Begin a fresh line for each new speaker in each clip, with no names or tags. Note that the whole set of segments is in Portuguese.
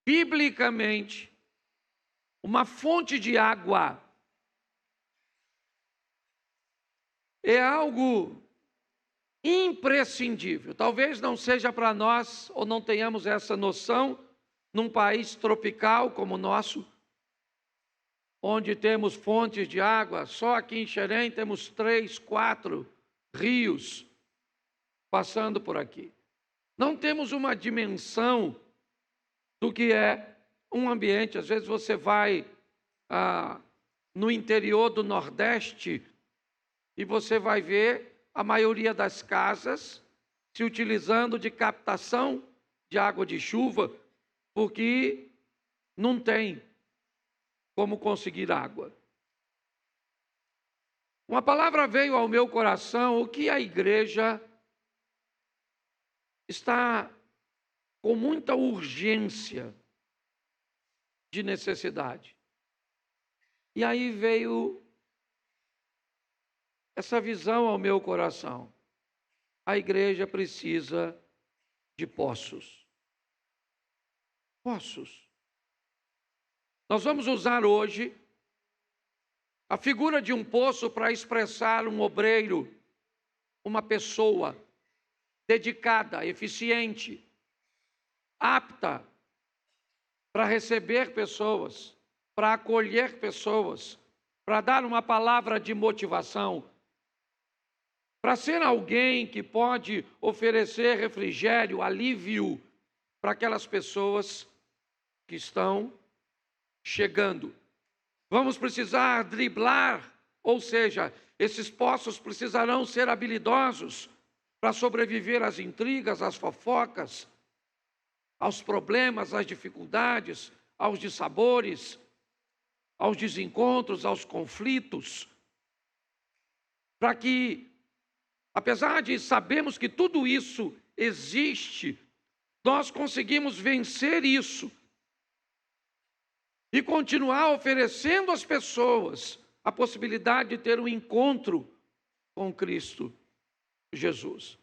biblicamente, uma fonte de água é algo imprescindível. Talvez não seja para nós, ou não tenhamos essa noção, num país tropical como o nosso, onde temos fontes de água. Só aqui em Xerém temos 3, 4 rios passando por aqui. Não temos uma dimensão do que é um ambiente. Às vezes você vai no interior do Nordeste e você vai ver a maioria das casas se utilizando de captação de água de chuva, porque não tem como conseguir água. Uma palavra veio ao meu coração: o que a igreja está com muita urgência de necessidade. E aí veio essa visão ao meu coração. A igreja precisa de poços. Poços. Nós vamos usar hoje a figura de um poço para expressar um obreiro, uma pessoa dedicada, eficiente, apta para receber pessoas, para acolher pessoas, para dar uma palavra de motivação, para ser alguém que pode oferecer refrigério, alívio para aquelas pessoas que estão chegando. Vamos precisar driblar, ou seja, esses poços precisarão ser habilidosos para sobreviver às intrigas, às fofocas, aos problemas, às dificuldades, aos dissabores, aos desencontros, aos conflitos, para que, apesar de sabermos que tudo isso existe, nós conseguimos vencer isso e continuar oferecendo às pessoas a possibilidade de ter um encontro com Cristo Jesus.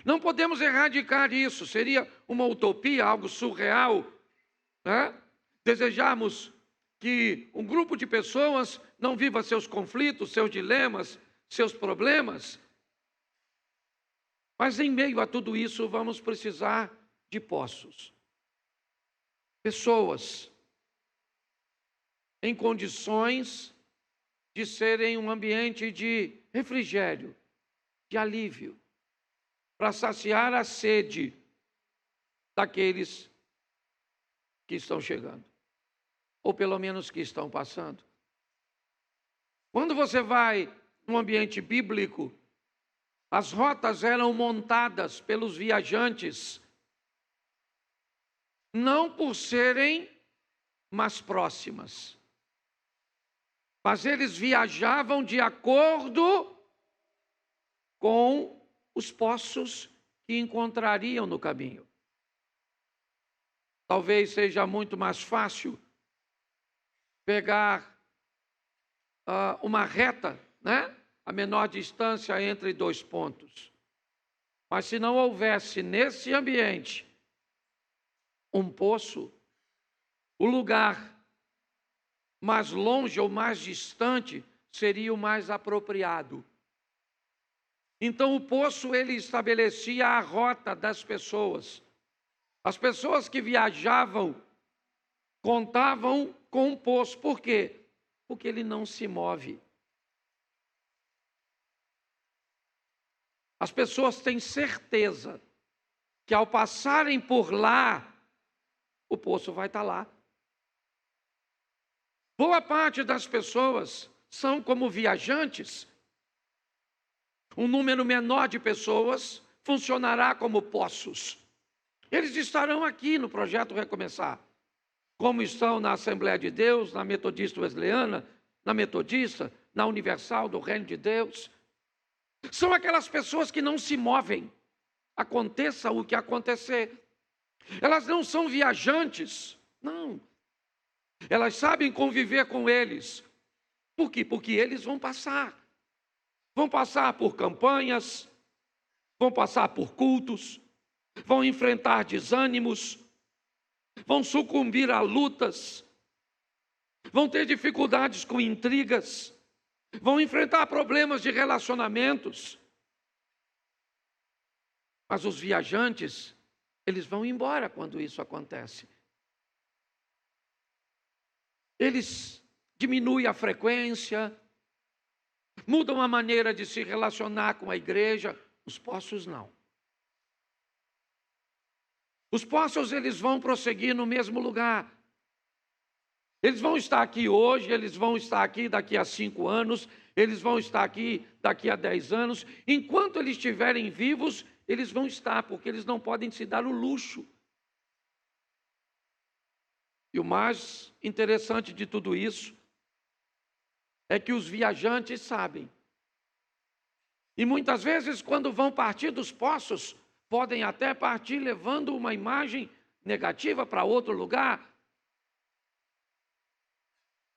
Não podemos erradicar isso, seria uma utopia, algo surreal, né? Desejarmos que um grupo de pessoas não viva seus conflitos, seus dilemas, seus problemas. Mas em meio a tudo isso, vamos precisar de poços. Pessoas em condições de serem um ambiente de refrigério, de alívio, para saciar a sede daqueles que estão chegando, ou pelo menos que estão passando. Quando você vai num ambiente bíblico, as rotas eram montadas pelos viajantes, não por serem mais próximas, mas eles viajavam de acordo com os poços que encontrariam no caminho. Talvez seja muito mais fácil pegar uma reta, né? A menor distância entre 2 pontos. Mas se não houvesse nesse ambiente um poço, o lugar mais longe ou mais distante seria o mais apropriado. Então o poço, ele estabelecia a rota das pessoas. As pessoas que viajavam contavam com um poço. Por quê? Porque ele não se move. As pessoas têm certeza que ao passarem por lá, o poço vai estar lá. Boa parte das pessoas são como viajantes. Um número menor de pessoas funcionará como poços. Eles estarão aqui no projeto Recomeçar, como estão na Assembleia de Deus, na Metodista Wesleyana, na Metodista, na Universal do Reino de Deus. São aquelas pessoas que não se movem, aconteça o que acontecer. Elas não são viajantes, não. Elas sabem conviver com eles. Por quê? Porque eles vão passar. Vão passar por campanhas, vão passar por cultos, vão enfrentar desânimos, vão sucumbir a lutas, vão ter dificuldades com intrigas, vão enfrentar problemas de relacionamentos. Mas os viajantes, eles vão embora quando isso acontece. Eles diminuem a frequência, mudam a maneira de se relacionar com a igreja. Os poços não. Os poços, eles vão prosseguir no mesmo lugar. Eles vão estar aqui hoje, eles vão estar aqui daqui a 5 anos, eles vão estar aqui daqui a 10 anos. Enquanto eles estiverem vivos, eles vão estar, porque eles não podem se dar o luxo. E o mais interessante de tudo isso é que os viajantes sabem. E muitas vezes, quando vão partir dos poços, podem até partir levando uma imagem negativa para outro lugar.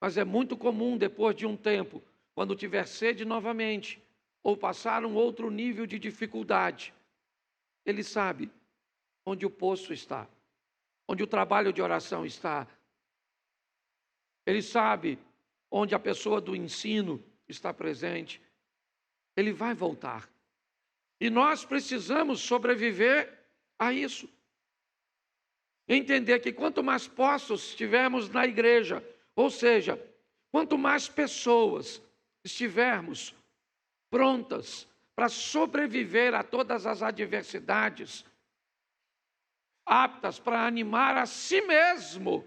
Mas é muito comum, depois de um tempo, quando tiver sede novamente, ou passar um outro nível de dificuldade, ele sabe onde o poço está, onde o trabalho de oração está. Ele sabe onde a pessoa do ensino está presente. Ele vai voltar. E nós precisamos sobreviver a isso. Entender que quanto mais poços tivermos na igreja, ou seja, quanto mais pessoas estivermos prontas para sobreviver a todas as adversidades, aptas para animar a si mesmo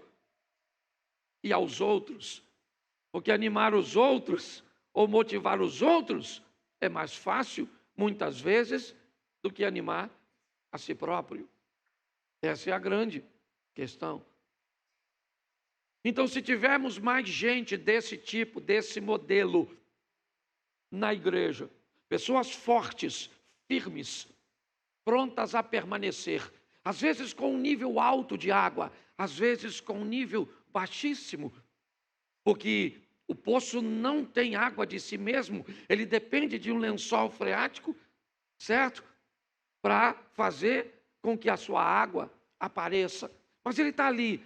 e aos outros, porque animar os outros ou motivar os outros é mais fácil, muitas vezes, do que animar a si próprio. Essa é a grande questão. Então, se tivermos mais gente desse tipo, desse modelo na igreja, pessoas fortes, firmes, prontas a permanecer, às vezes com um nível alto de água, às vezes com um nível baixíssimo, porque o poço não tem água de si mesmo, ele depende de um lençol freático, certo? Para fazer com que a sua água apareça. Mas ele está ali.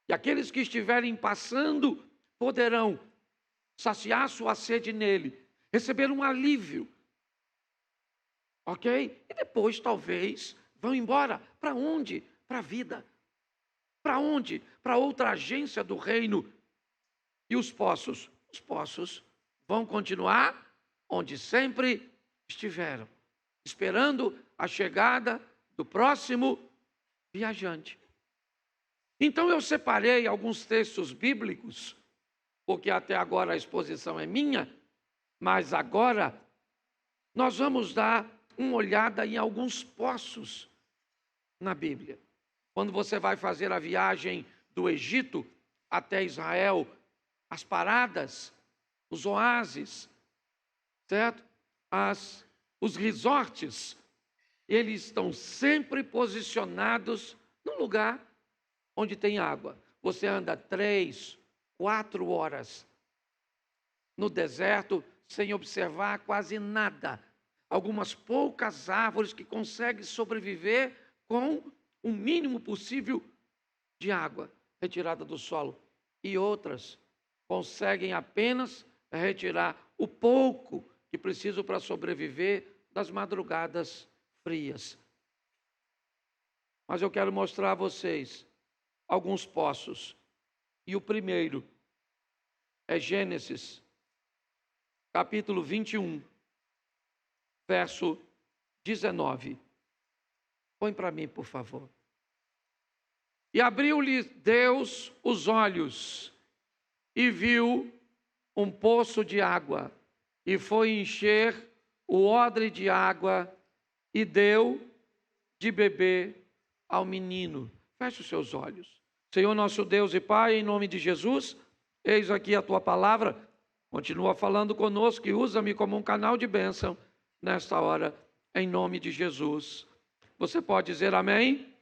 E aqueles que estiverem passando poderão saciar sua sede nele, receber um alívio. Ok? E depois, talvez, vão embora. Para onde? Para a vida. Para onde? Para outra agência do reino. E os poços? Os poços vão continuar onde sempre estiveram, esperando a chegada do próximo viajante. Então eu separei alguns textos bíblicos, porque até agora a exposição é minha, mas agora nós vamos dar uma olhada em alguns poços na Bíblia. Quando você vai fazer a viagem do Egito até Israel, as paradas, os oásis, certo? Os resorts, eles estão sempre posicionados no lugar onde tem água. Você anda 3, 4 horas no deserto sem observar quase nada. Algumas poucas árvores que conseguem sobreviver com o mínimo possível de água retirada do solo. E outras conseguem apenas retirar o pouco que precisam para sobreviver das madrugadas frias. Mas eu quero mostrar a vocês alguns poços. E o primeiro é Gênesis, capítulo 21, verso 19. Põe para mim, por favor. E abriu-lhe Deus os olhos, e viu um poço de água, e foi encher o odre de água, e deu de beber ao menino. Feche os seus olhos. Senhor nosso Deus e Pai, em nome de Jesus, eis aqui a Tua palavra, continua falando conosco e usa-me como um canal de bênção nesta hora, em nome de Jesus. Você pode dizer amém?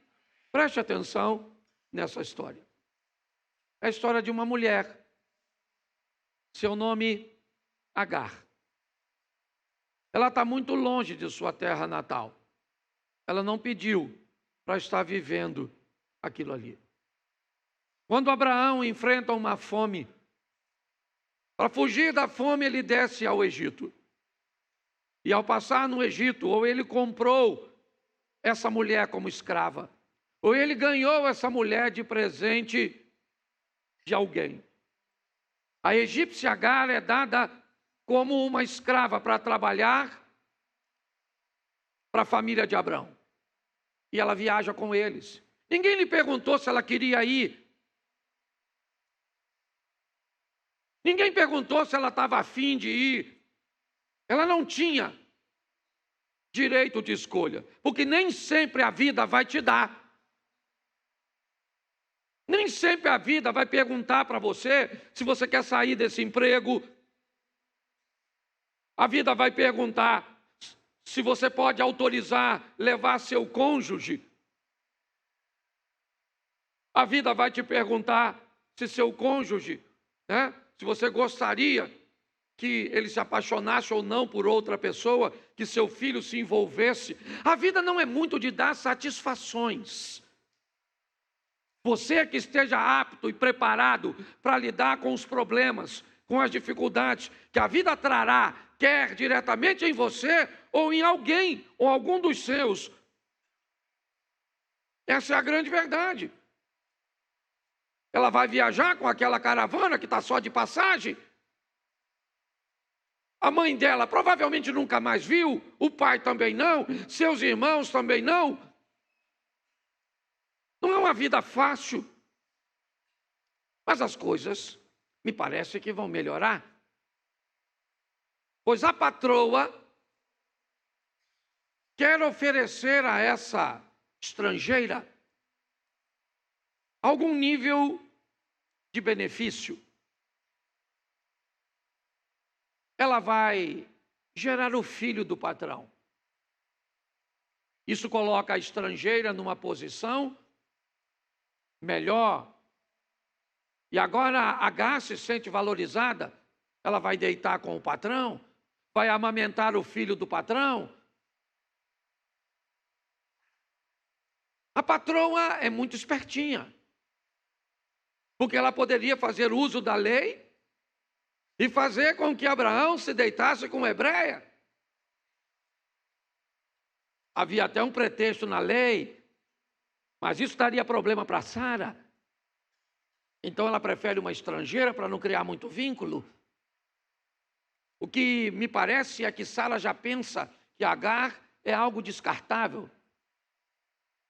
Preste atenção nessa história. É a história de uma mulher, seu nome Agar. Ela está muito longe de sua terra natal. Ela não pediu para estar vivendo aquilo ali. Quando Abraão enfrenta uma fome, para fugir da fome ele desce ao Egito. E ao passar no Egito, ou ele comprou essa mulher como escrava, ou ele ganhou essa mulher de presente de alguém. A egípcia Agar é dada como uma escrava para trabalhar para a família de Abraão. E ela viaja com eles. Ninguém lhe perguntou se ela queria ir. Ninguém perguntou se ela estava afim de ir. Ela não tinha direito de escolha, porque nem sempre a vida vai te dar. Nem sempre a vida vai perguntar para você se você quer sair desse emprego. A vida vai perguntar se você pode autorizar levar seu cônjuge. A vida vai te perguntar se seu cônjuge, se você gostaria que ele se apaixonasse ou não por outra pessoa, que seu filho se envolvesse. A vida não é muito de dar satisfações. Você que esteja apto e preparado para lidar com os problemas, com as dificuldades que a vida trará, quer diretamente em você ou em alguém, ou algum dos seus. Essa é a grande verdade. Ela vai viajar com aquela caravana que está só de passagem. A mãe dela provavelmente nunca mais viu, o pai também não, seus irmãos também não. Não é uma vida fácil. Mas as coisas me parece que vão melhorar. Pois a patroa quer oferecer a essa estrangeira algum nível de benefício. Ela vai gerar o filho do patrão. Isso coloca a estrangeira numa posição melhor. E agora a Agar se sente valorizada. Ela vai deitar com o patrão, vai amamentar o filho do patrão. A patroa é muito espertinha, porque ela poderia fazer uso da lei e fazer com que Abraão se deitasse com hebreia. Havia até um pretexto na lei, mas isso daria problema para Sara. Então ela prefere uma estrangeira para não criar muito vínculo. O que me parece é que Sara já pensa que Agar é algo descartável.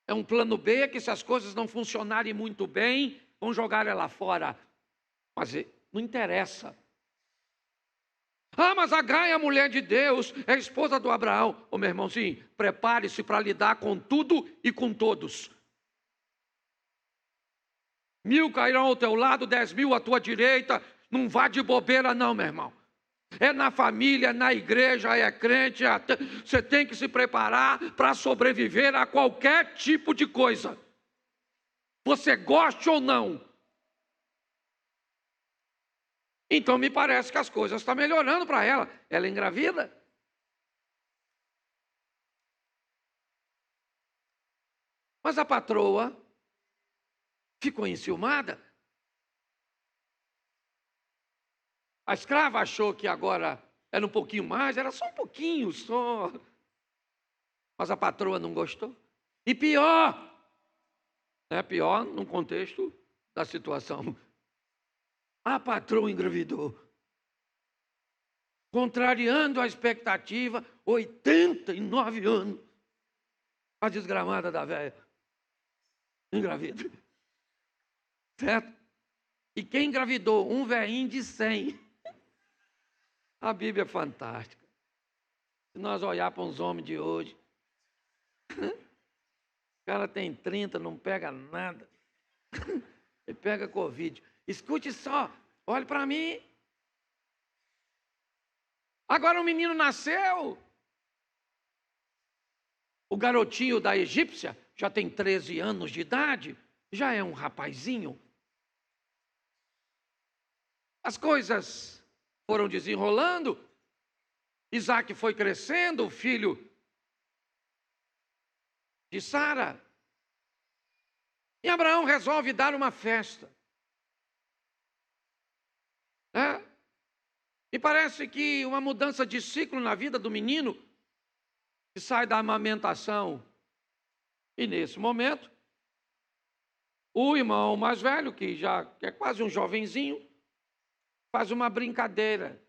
É um plano B que, se as coisas não funcionarem muito bem, vão jogar ela fora. Mas não interessa. Ah, mas Agar é a mulher de Deus, é a esposa do Abraão. Ô, meu irmãozinho, prepare-se para lidar com tudo e com todos. 1000 cairão ao teu lado, 10.000 à tua direita. Não vá de bobeira não, meu irmão. É na família, na igreja, é crente. Você tem que se preparar para sobreviver a qualquer tipo de coisa. Você goste ou não. Então me parece que as coisas estão melhorando para ela. Ela é engravida. Mas a patroa ficou enciumada. A escrava achou que agora era um pouquinho mais, era só um pouquinho, só. Mas a patroa não gostou. E pior, pior no contexto da situação. A patroa engravidou. Contrariando a expectativa, 89 anos. A desgramada da velha. Engravida. Certo? E quem engravidou? Um velhinho de 100. A Bíblia é fantástica. Se nós olhar para uns homens de hoje, o cara tem 30, não pega nada. Ele pega Covid. Escute só, olhe para mim. Agora o menino nasceu. O garotinho da egípcia já tem 13 anos de idade, já é um rapazinho. As coisas foram desenrolando. Isaac foi crescendo, o filho de Sara. E Abraão resolve dar uma festa. E parece que uma mudança de ciclo na vida do menino, que sai da amamentação. E nesse momento, o irmão mais velho, que é quase um jovenzinho, faz uma brincadeira.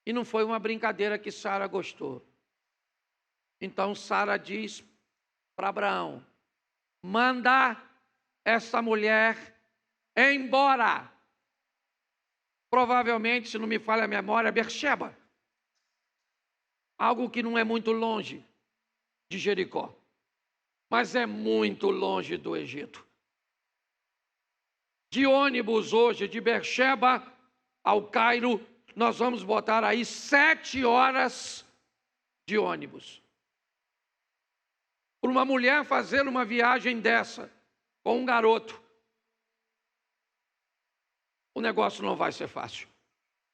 E não foi uma brincadeira que Sara gostou. Então Sara diz para Abraão: manda essa mulher embora. Provavelmente, se não me falha a memória, Berseba. Algo que não é muito longe de Jericó, mas é muito longe do Egito. De ônibus hoje, de Berseba ao Cairo, nós vamos botar aí 7 horas de ônibus. Por uma mulher fazer uma viagem dessa, com um garoto, o negócio não vai ser fácil.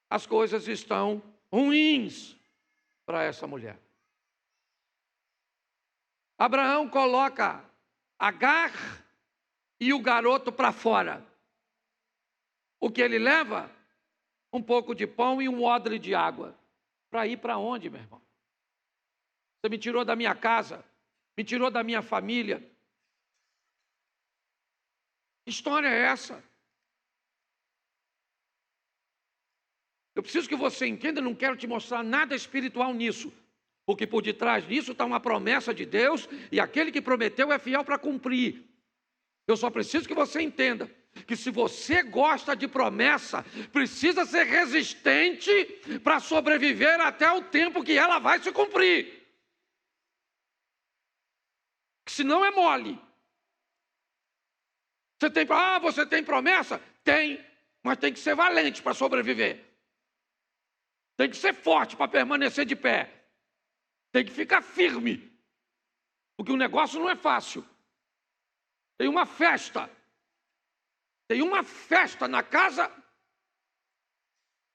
As coisas estão ruins para essa mulher. Abraão coloca Agar e o garoto para fora. O que ele leva? Um pouco de pão e um odre de água. Para ir para onde, meu irmão? Você me tirou da minha casa, me tirou da minha família. Que história é essa? Eu preciso que você entenda, não quero te mostrar nada espiritual nisso, porque por detrás disso está uma promessa de Deus, e aquele que prometeu é fiel para cumprir. Eu só preciso que você entenda que se você gosta de promessa, precisa ser resistente para sobreviver até o tempo que ela vai se cumprir. Senão é mole. Você tem promessa? Tem, mas tem que ser valente para sobreviver. Tem que ser forte para permanecer de pé. Tem que ficar firme. Porque o negócio não é fácil. Tem uma festa. Tem uma festa na casa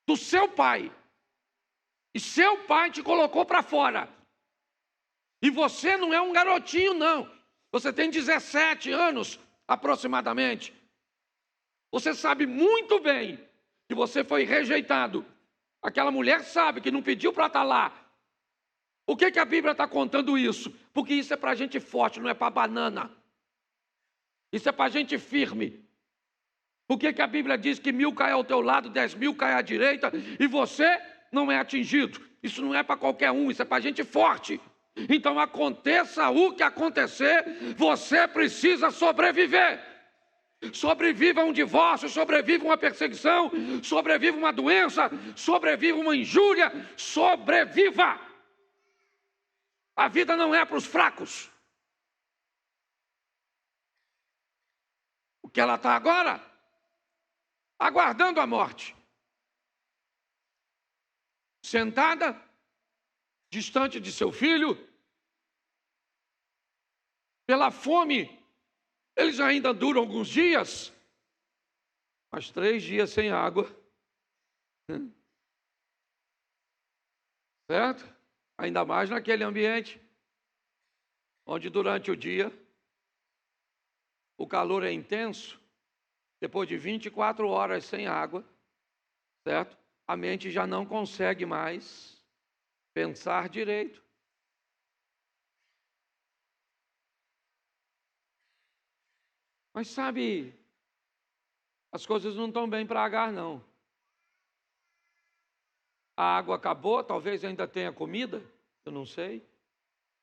do seu pai. E seu pai te colocou para fora. E você não é um garotinho, não. Você tem 17 anos, aproximadamente. Você sabe muito bem que você foi rejeitado. Aquela mulher sabe que não pediu para estar lá. Por que a Bíblia está contando isso? Porque isso é para gente forte, não é para banana. Isso é para gente firme. Por que a Bíblia diz que 1000 cai ao teu lado, 10.000 cai à direita, e você não é atingido? Isso não é para qualquer um, isso é para gente forte. Então aconteça o que acontecer, você precisa sobreviver. Sobreviva um divórcio, sobreviva uma perseguição, sobreviva uma doença, sobreviva uma injúria, sobreviva. A vida não é para os fracos. O que ela está agora? Aguardando a morte. Sentada, distante de seu filho, pela fome. Eles ainda duram alguns dias, mas 3 dias sem água. Certo? Ainda mais naquele ambiente, onde durante o dia o calor é intenso. Depois de 24 horas sem água, certo? A mente já não consegue mais pensar direito. Mas sabe, as coisas não estão bem para Agar, não. A água acabou, talvez ainda tenha comida, eu não sei.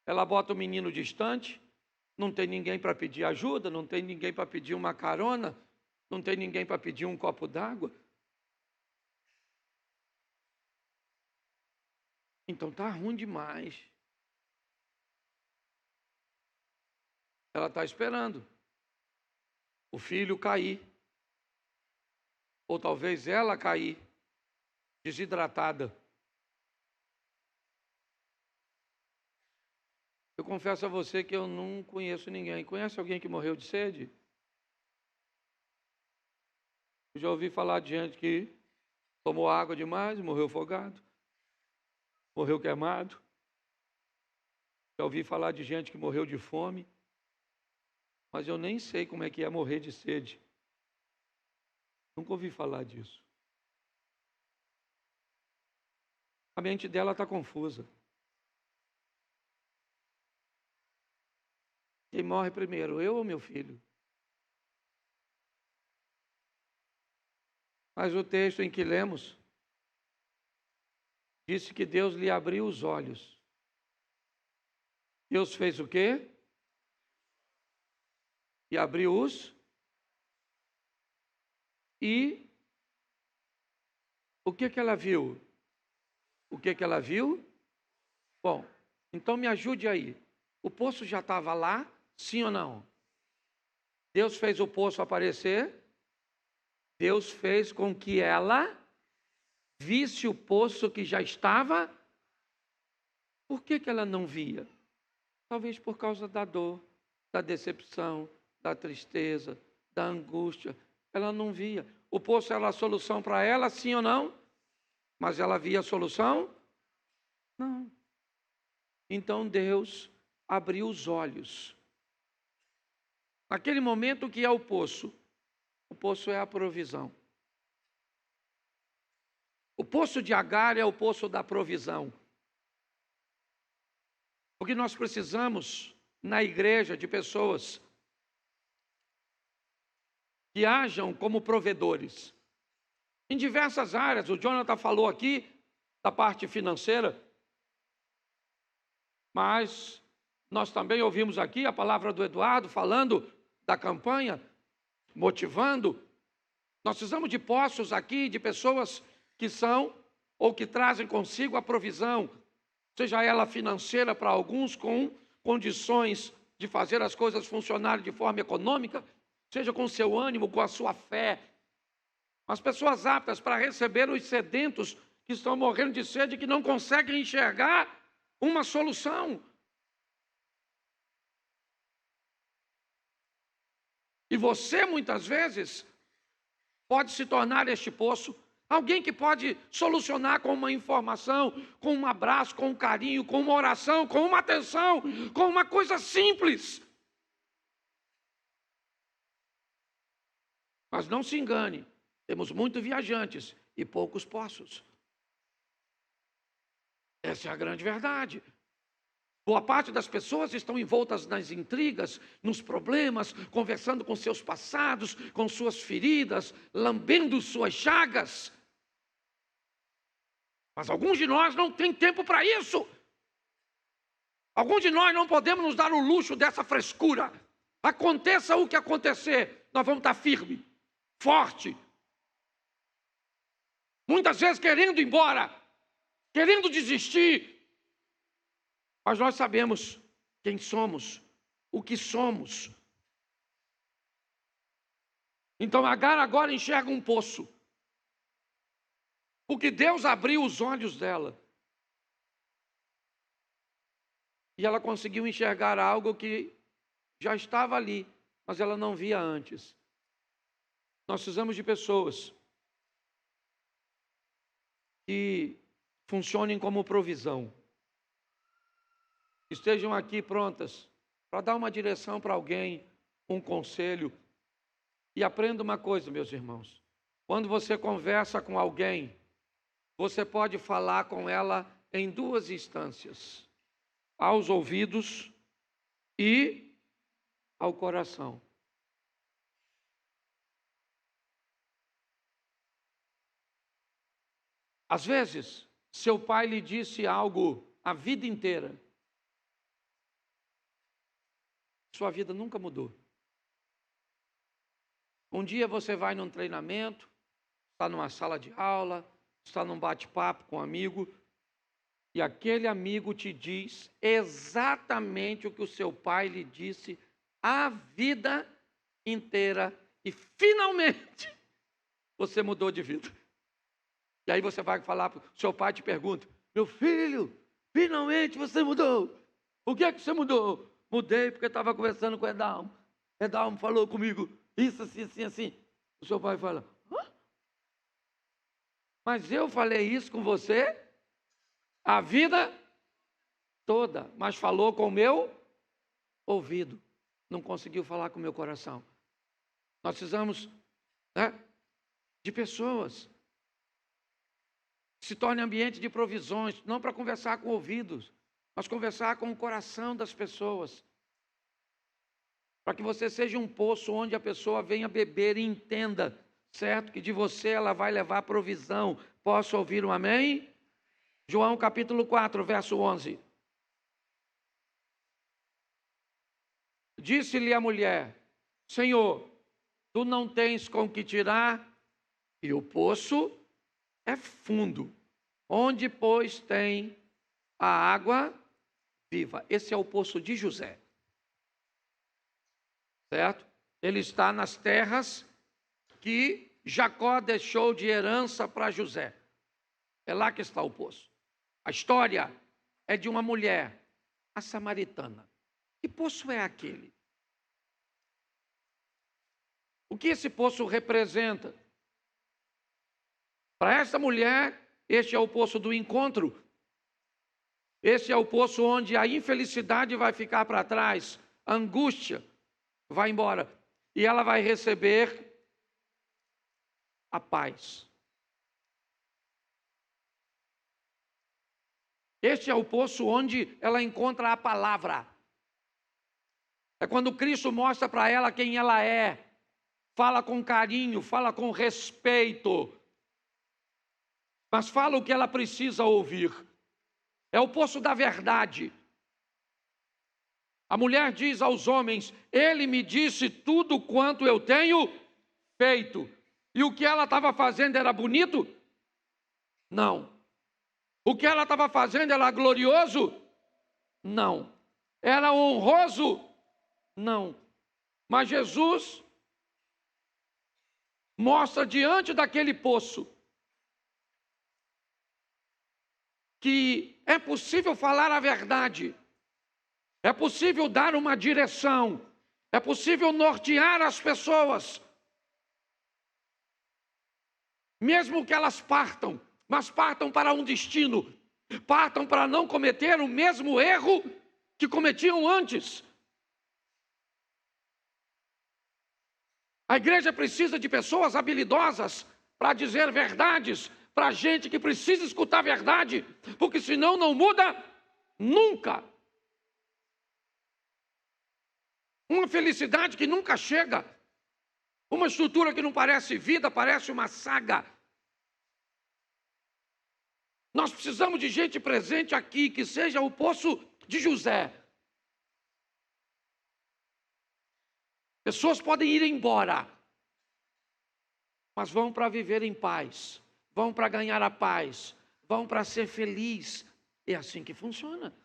Ela bota o menino distante, não tem ninguém para pedir ajuda, não tem ninguém para pedir uma carona, não tem ninguém para pedir um copo d'água. Então está ruim demais. Ela está esperando o filho cair, ou talvez ela cair, desidratada. Eu confesso a você que eu não conheço ninguém. Conhece alguém que morreu de sede? Eu já ouvi falar de gente que tomou água demais e morreu afogado, morreu queimado. Já ouvi falar de gente que morreu de fome, mas eu nem sei como é que é morrer de sede. Nunca ouvi falar disso. A mente dela está confusa. Quem morre primeiro, eu ou meu filho? Mas o texto em que lemos disse que Deus lhe abriu os olhos. Deus fez o quê? E abriu os. E o que ela viu? O que ela viu? Bom, então me ajude aí. O poço já estava lá, sim ou não? Deus fez o poço aparecer. Deus fez com que ela visse o poço que já estava. Por que ela não via? Talvez por causa da dor, da decepção, da tristeza, da angústia. Ela não via. O poço era a solução para ela, sim ou não? Mas ela via a solução? Não. Então Deus abriu os olhos. Naquele momento, o que é o poço? O poço é a provisão. O poço de Agar é o poço da provisão. Porque nós precisamos, na igreja, de pessoas que ajam como provedores. Em diversas áreas, o Jonathan falou aqui da parte financeira, mas nós também ouvimos aqui a palavra do Eduardo falando da campanha, motivando. Nós precisamos de poços aqui, de pessoas que são ou que trazem consigo a provisão, seja ela financeira para alguns, com condições de fazer as coisas funcionarem de forma econômica, seja com seu ânimo, com a sua fé. As pessoas aptas para receber os sedentos que estão morrendo de sede e que não conseguem enxergar uma solução. E você, muitas vezes, pode se tornar este poço. Alguém que pode solucionar com uma informação, com um abraço, com um carinho, com uma oração, com uma atenção, com uma coisa simples. Mas não se engane, temos muitos viajantes e poucos poços. Essa é a grande verdade. Boa parte das pessoas estão envoltas nas intrigas, nos problemas, conversando com seus passados, com suas feridas, lambendo suas chagas. Mas alguns de nós não têm tempo para isso. Alguns de nós não podemos nos dar o luxo dessa frescura. Aconteça o que acontecer, nós vamos estar firme, forte. Muitas vezes querendo ir embora, querendo desistir. Mas nós sabemos quem somos, o que somos. Então Agar agora enxerga um poço. Porque Deus abriu os olhos dela. E ela conseguiu enxergar algo que já estava ali, mas ela não via antes. Nós precisamos de pessoas que funcionem como provisão. Estejam aqui prontas para dar uma direção para alguém, um conselho. E aprenda uma coisa, meus irmãos. Quando você conversa com alguém, você pode falar com ela em duas instâncias: aos ouvidos e ao coração. Às vezes, seu pai lhe disse algo a vida inteira. Sua vida nunca mudou. Um dia você vai num treinamento, está numa sala de aula, está num bate-papo com um amigo, e aquele amigo te diz exatamente o que o seu pai lhe disse a vida inteira, e finalmente você mudou de vida. E aí você vai falar, seu pai te pergunta: meu filho, finalmente você mudou. O que é que você mudou? Mudei porque estava conversando com o Edalmo. Edalmo falou comigo isso, assim, assim, assim. O seu pai fala: hã? Mas eu falei isso com você a vida toda, mas falou com o meu ouvido. Não conseguiu falar com o meu coração. Nós precisamos, de pessoas. se torne ambiente de provisões, não para conversar com ouvidos, mas conversar com o coração das pessoas. Para que você seja um poço onde a pessoa venha beber e entenda, certo? Que de você ela vai levar provisão. Posso ouvir um amém? João capítulo 4, verso 11. Disse-lhe a mulher: Senhor, tu não tens com que tirar, e o poço é fundo. Onde, pois, tem a água viva? Esse é o poço de José. Certo? Ele está nas terras que Jacó deixou de herança para José. É lá que está o poço. A história é de uma mulher, a samaritana. Que poço é aquele? O que esse poço representa? Para essa mulher, este é o poço do encontro. Esse é o poço onde a infelicidade vai ficar para trás, a angústia vai embora. E ela vai receber a paz. Este é o poço onde ela encontra a palavra. É quando Cristo mostra para ela quem ela é. Fala com carinho, fala com respeito. Mas fala o que ela precisa ouvir. É o poço da verdade. A mulher diz aos homens: Ele me disse tudo quanto eu tenho feito. E o que ela estava fazendo era bonito? Não. O que ela estava fazendo era glorioso? Não. Era honroso? Não. Mas Jesus mostra diante daquele poço que é possível falar a verdade, é possível dar uma direção, é possível nortear as pessoas, mesmo que elas partam, mas partam para um destino, partam para não cometer o mesmo erro que cometiam antes. A igreja precisa de pessoas habilidosas para dizer verdades, para gente que precisa escutar a verdade, porque senão não muda nunca. Uma felicidade que nunca chega, uma estrutura que não parece vida, parece uma saga. Nós precisamos de gente presente aqui, que seja o poço de José. Pessoas podem ir embora, mas vão para viver em paz, vão para ganhar a paz, vão para ser feliz. É assim que funciona.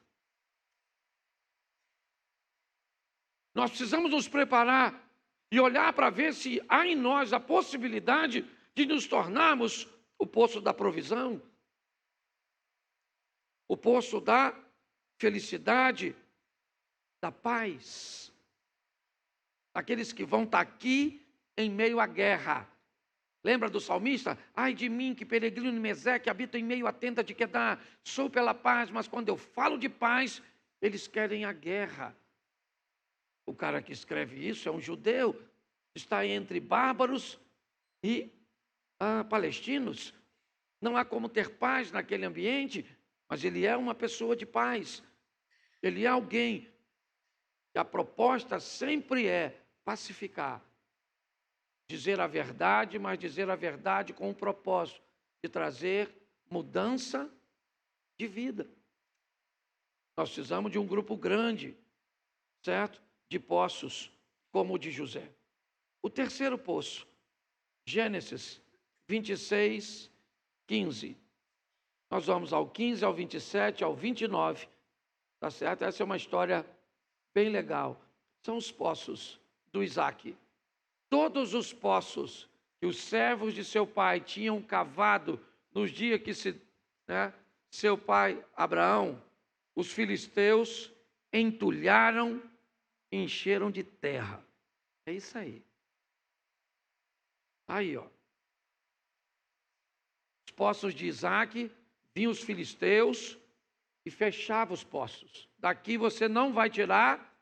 Nós precisamos nos preparar e olhar para ver se há em nós a possibilidade de nos tornarmos o poço da provisão, o poço da felicidade, da paz. Aqueles que vão estar aqui em meio à guerra. Lembra do salmista? Ai de mim, que peregrino em Meseque, habito em meio à tenda de Quedar. Sou pela paz, mas quando eu falo de paz, eles querem a guerra. O cara que escreve isso é um judeu, está entre bárbaros e palestinos. Não há como ter paz naquele ambiente, mas ele é uma pessoa de paz. Ele é alguém que a proposta sempre é pacificar. Dizer a verdade, mas dizer a verdade com o propósito de trazer mudança de vida. Nós precisamos de um grupo grande, certo? De poços como o de José. O terceiro poço, Gênesis 26, 15. Nós vamos ao 15, ao 27, ao 29. Tá certo? Essa é uma história bem legal. São os poços do Isaac. Todos os poços que os servos de seu pai tinham cavado nos dias que seu pai Abraão, os filisteus entulharam e encheram de terra. É isso aí. Aí, ó. Os poços de Isaac, vinham os filisteus e fechavam os poços. Daqui você não vai tirar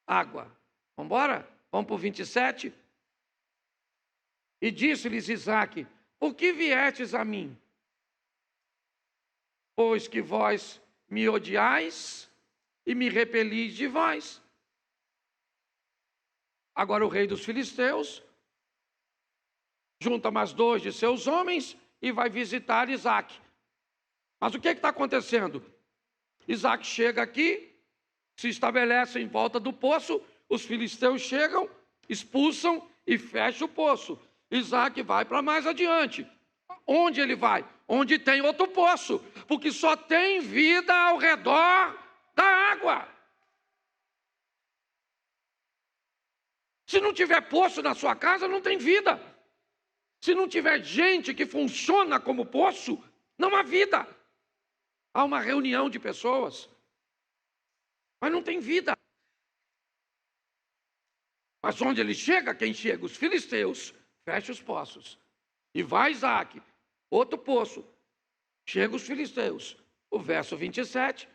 água. Vamos embora? Vamos para o 27. E disse-lhes Isaac: por que viestes a mim? pois que vós me odiais e me repelis de vós. Agora o rei dos filisteus junta mais 2 de seus homens e vai visitar Isaque. Mas o que está acontecendo? Isaque chega aqui, se estabelece em volta do poço, os filisteus chegam, expulsam e fecham o poço. Isaque vai para mais adiante. Onde ele vai? Onde tem outro poço, porque só tem vida ao redor da água. Se não tiver poço na sua casa, não tem vida. Se não tiver gente que funciona como poço, não há vida. Há uma reunião de pessoas, mas não tem vida. Mas onde ele chega, quem chega? Os filisteus, fecha os poços. E vai Isaque, outro poço, chega os filisteus. O verso 27.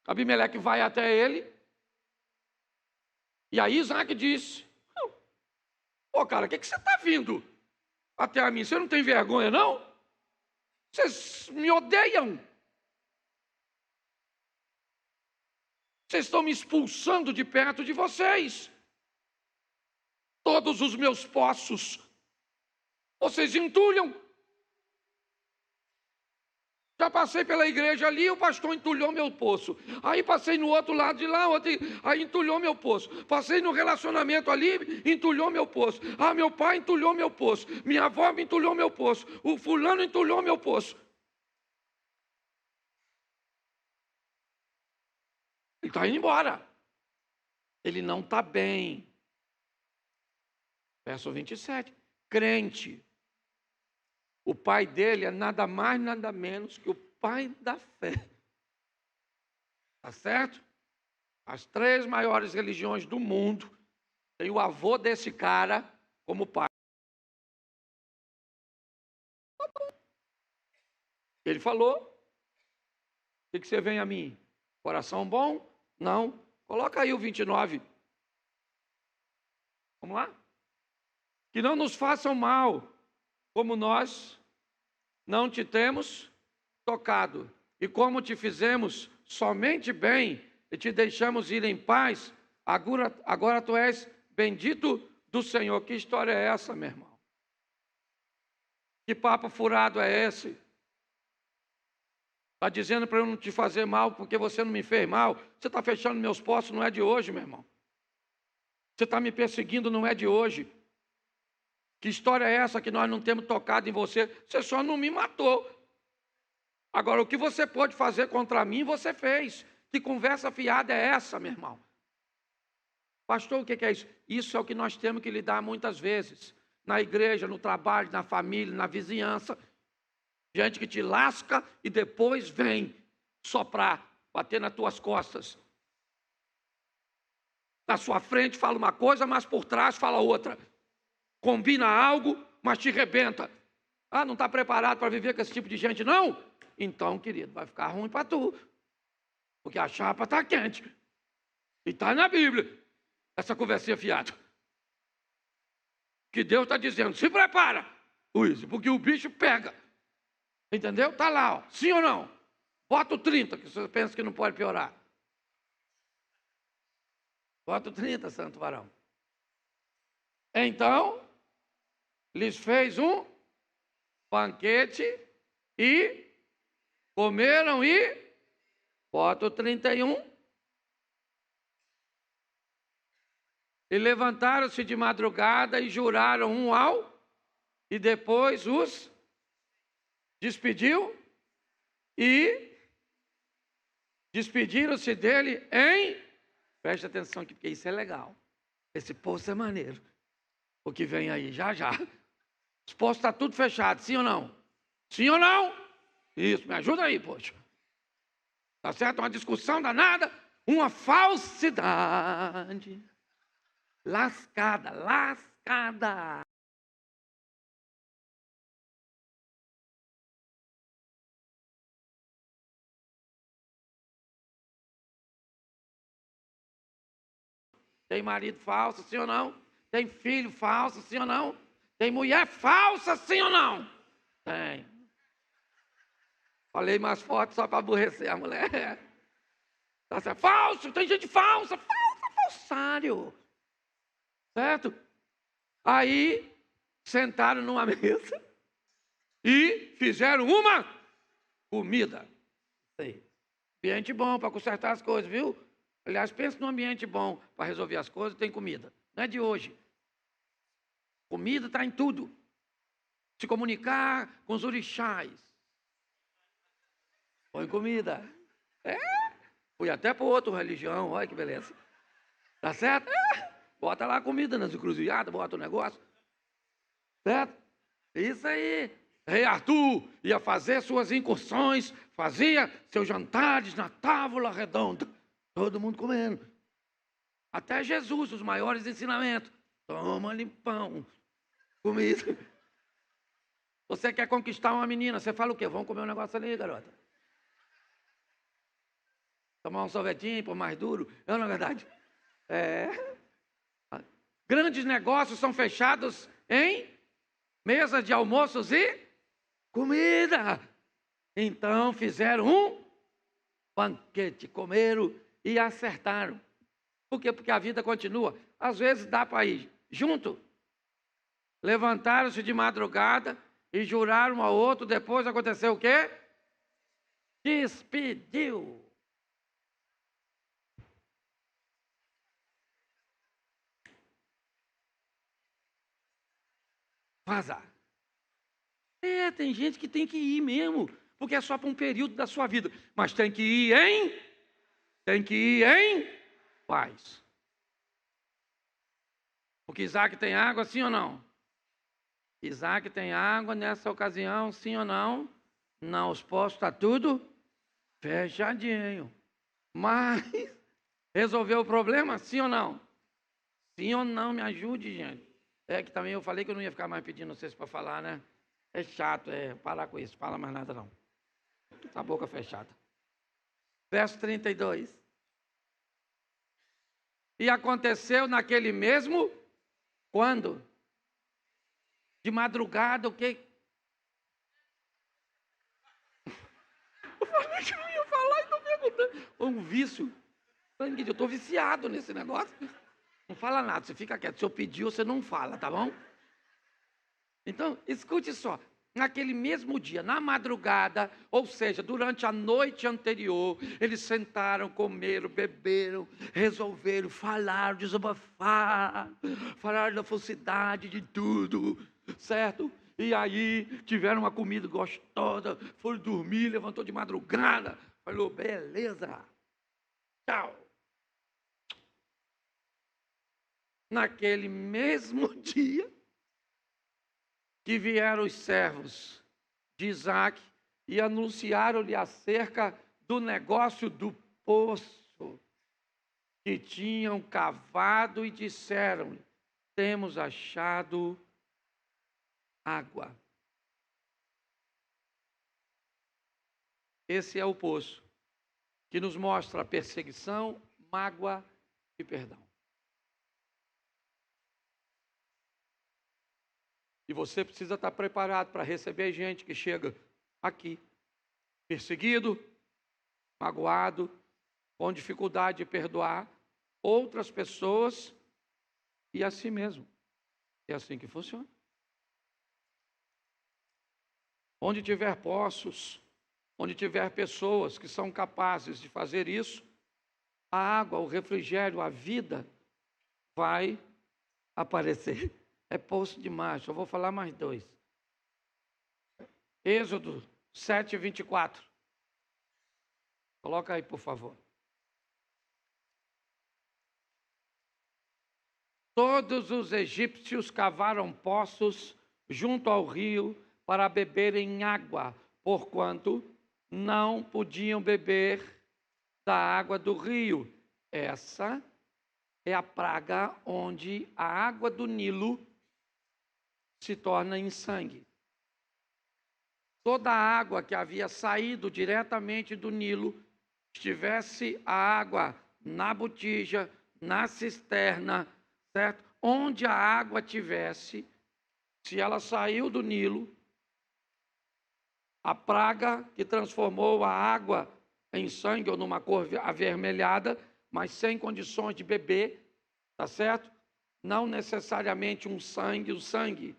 Abimeleque vai até ele. E aí Isaque disse: Pô, cara, o que você está vindo até a mim? Você não tem vergonha, não? Vocês me odeiam. Vocês estão me expulsando de perto de vocês. Todos os meus poços, vocês entulham. Já passei pela igreja ali, o pastor entulhou meu poço. Aí passei no outro lado de lá, aí entulhou meu poço. Passei no relacionamento ali, entulhou meu poço. Ah, meu pai entulhou meu poço. Minha avó me entulhou meu poço. O fulano entulhou meu poço. Ele está indo embora. Ele não está bem. Verso 27. Crente. O pai dele é nada mais, nada menos que o pai da fé. Tá certo? As 3 maiores religiões do mundo têm o avô desse cara como pai. Ele falou: o que você vem a mim? Coração bom? Não. Coloca aí o 29. Vamos lá? Que não nos façam mal, como nós não te temos tocado, e como te fizemos somente bem, e te deixamos ir em paz, agora tu és bendito do Senhor. Que história é essa, meu irmão? Que papo furado é esse? Está dizendo para eu não te fazer mal, porque você não me fez mal. Você está fechando meus poços, não é de hoje, meu irmão. Você está me perseguindo, não é de hoje. Que história é essa que nós não temos tocado em você? Você só não me matou. Agora, o que você pode fazer contra mim, você fez. Que conversa fiada é essa, meu irmão? Pastor, o que é isso? Isso é o que nós temos que lidar muitas vezes. Na igreja, no trabalho, na família, na vizinhança. Gente que te lasca e depois vem soprar, bater nas tuas costas. Na sua frente fala uma coisa, mas por trás fala outra. Combina algo, mas te rebenta. Ah, não está preparado para viver com esse tipo de gente, não? Então, querido, vai ficar ruim para tu. Porque a chapa está quente. E está na Bíblia, essa conversinha fiada. Que Deus está dizendo, se prepara, Luiz, porque o bicho pega. Entendeu? Está lá, ó. Sim ou não? Bota o 30, que você pensa que não pode piorar. Bota o 30, santo varão. Então, lhes fez um banquete e comeram e bota o 31. E levantaram-se de madrugada e juraram um ao, e depois os despediu e despediram-se dele em... Preste atenção aqui, porque isso é legal. Esse poço é maneiro. O que vem aí, já, já. Os poços estão tudo fechado, sim ou não? Sim ou não? Isso, me ajuda aí, poxa. Tá certo? Uma discussão danada, uma falsidade. Lascada, lascada. Tem marido falso, sim ou não? Tem filho falso, sim ou não? Tem mulher falsa, sim ou não? Tem. Falei mais forte só para aborrecer a mulher. Tá certo? Falso, tem gente falsa, falsário. Certo? Aí, sentaram numa mesa e fizeram uma comida. Aí. Ambiente bom para consertar as coisas, viu? Aliás, pensa num ambiente bom para resolver as coisas, tem comida. Não é de hoje. Comida está em tudo. Se comunicar com os orixás. Põe comida. É. Fui até para outra religião, olha que beleza. Tá certo? É. Bota lá a comida nas encruzilhadas, bota o negócio. Certo? Isso aí. Rei Arthur ia fazer suas incursões, fazia seus jantares na tábua redonda. Todo mundo comendo. Até Jesus, os maiores ensinamentos. Toma-lhe pão, comida. Você quer conquistar uma menina, você fala o quê? Vamos comer um negócio ali, garota. Tomar um sorvetinho, por mais duro. Não é verdade? É. Grandes negócios são fechados em mesas de almoços e comida. Então fizeram um banquete, comeram e acertaram. Por quê? Porque a vida continua. Às vezes dá para ir junto. Levantaram-se de madrugada e juraram um ao outro. Depois aconteceu o quê? Despediu. Vazar. Tem gente que tem que ir mesmo, porque é só para um período da sua vida. Mas tem que ir em paz. Porque Isaac tem água, sim ou não? Isaac tem água nessa ocasião, sim ou não? Não, os postos está tudo fechadinho. Mas resolveu o problema, sim ou não? Sim ou não? Me ajude, gente. É que também eu falei que eu não ia ficar mais pedindo vocês para falar, né? É chato, parar com isso, fala mais nada não. Tá a boca fechada. Verso 32. E aconteceu naquele mesmo, quando? De madrugada, o quê? Eu falei que eu não ia falar e estou perguntando. Um vício. Eu estou viciado nesse negócio. Não fala nada, você fica quieto. Se eu pedir, você não fala, tá bom? Então, escute só. Naquele mesmo dia, na madrugada, ou seja, durante a noite anterior, eles sentaram, comeram, beberam, resolveram, falaram, desabafar, falaram da falsidade de tudo, certo? E aí tiveram uma comida gostosa, foram dormir, levantou de madrugada, falou, beleza, tchau. Naquele mesmo dia, que vieram os servos de Isaac e anunciaram-lhe acerca do negócio do poço que tinham cavado e disseram-lhe, temos achado água. Esse é o poço que nos mostra a perseguição, mágoa e perdão. E você precisa estar preparado para receber gente que chega aqui, perseguido, magoado, com dificuldade de perdoar outras pessoas e a si mesmo. É assim que funciona. Onde tiver poços, onde tiver pessoas que são capazes de fazer isso, a água, o refrigério, a vida vai aparecer. É poço demais, só vou falar mais dois. Êxodo 7, 24. Coloca aí, por favor. Todos os egípcios cavaram poços junto ao rio para beberem água, porquanto não podiam beber da água do rio. Essa é a praga onde a água do Nilo se torna em sangue. Toda a água que havia saído diretamente do Nilo, estivesse a água na botija, na cisterna, certo? Onde a água tivesse, se ela saiu do Nilo, A praga que transformou a água em sangue ou numa cor avermelhada, mas sem condições de beber, tá certo? Não necessariamente o sangue,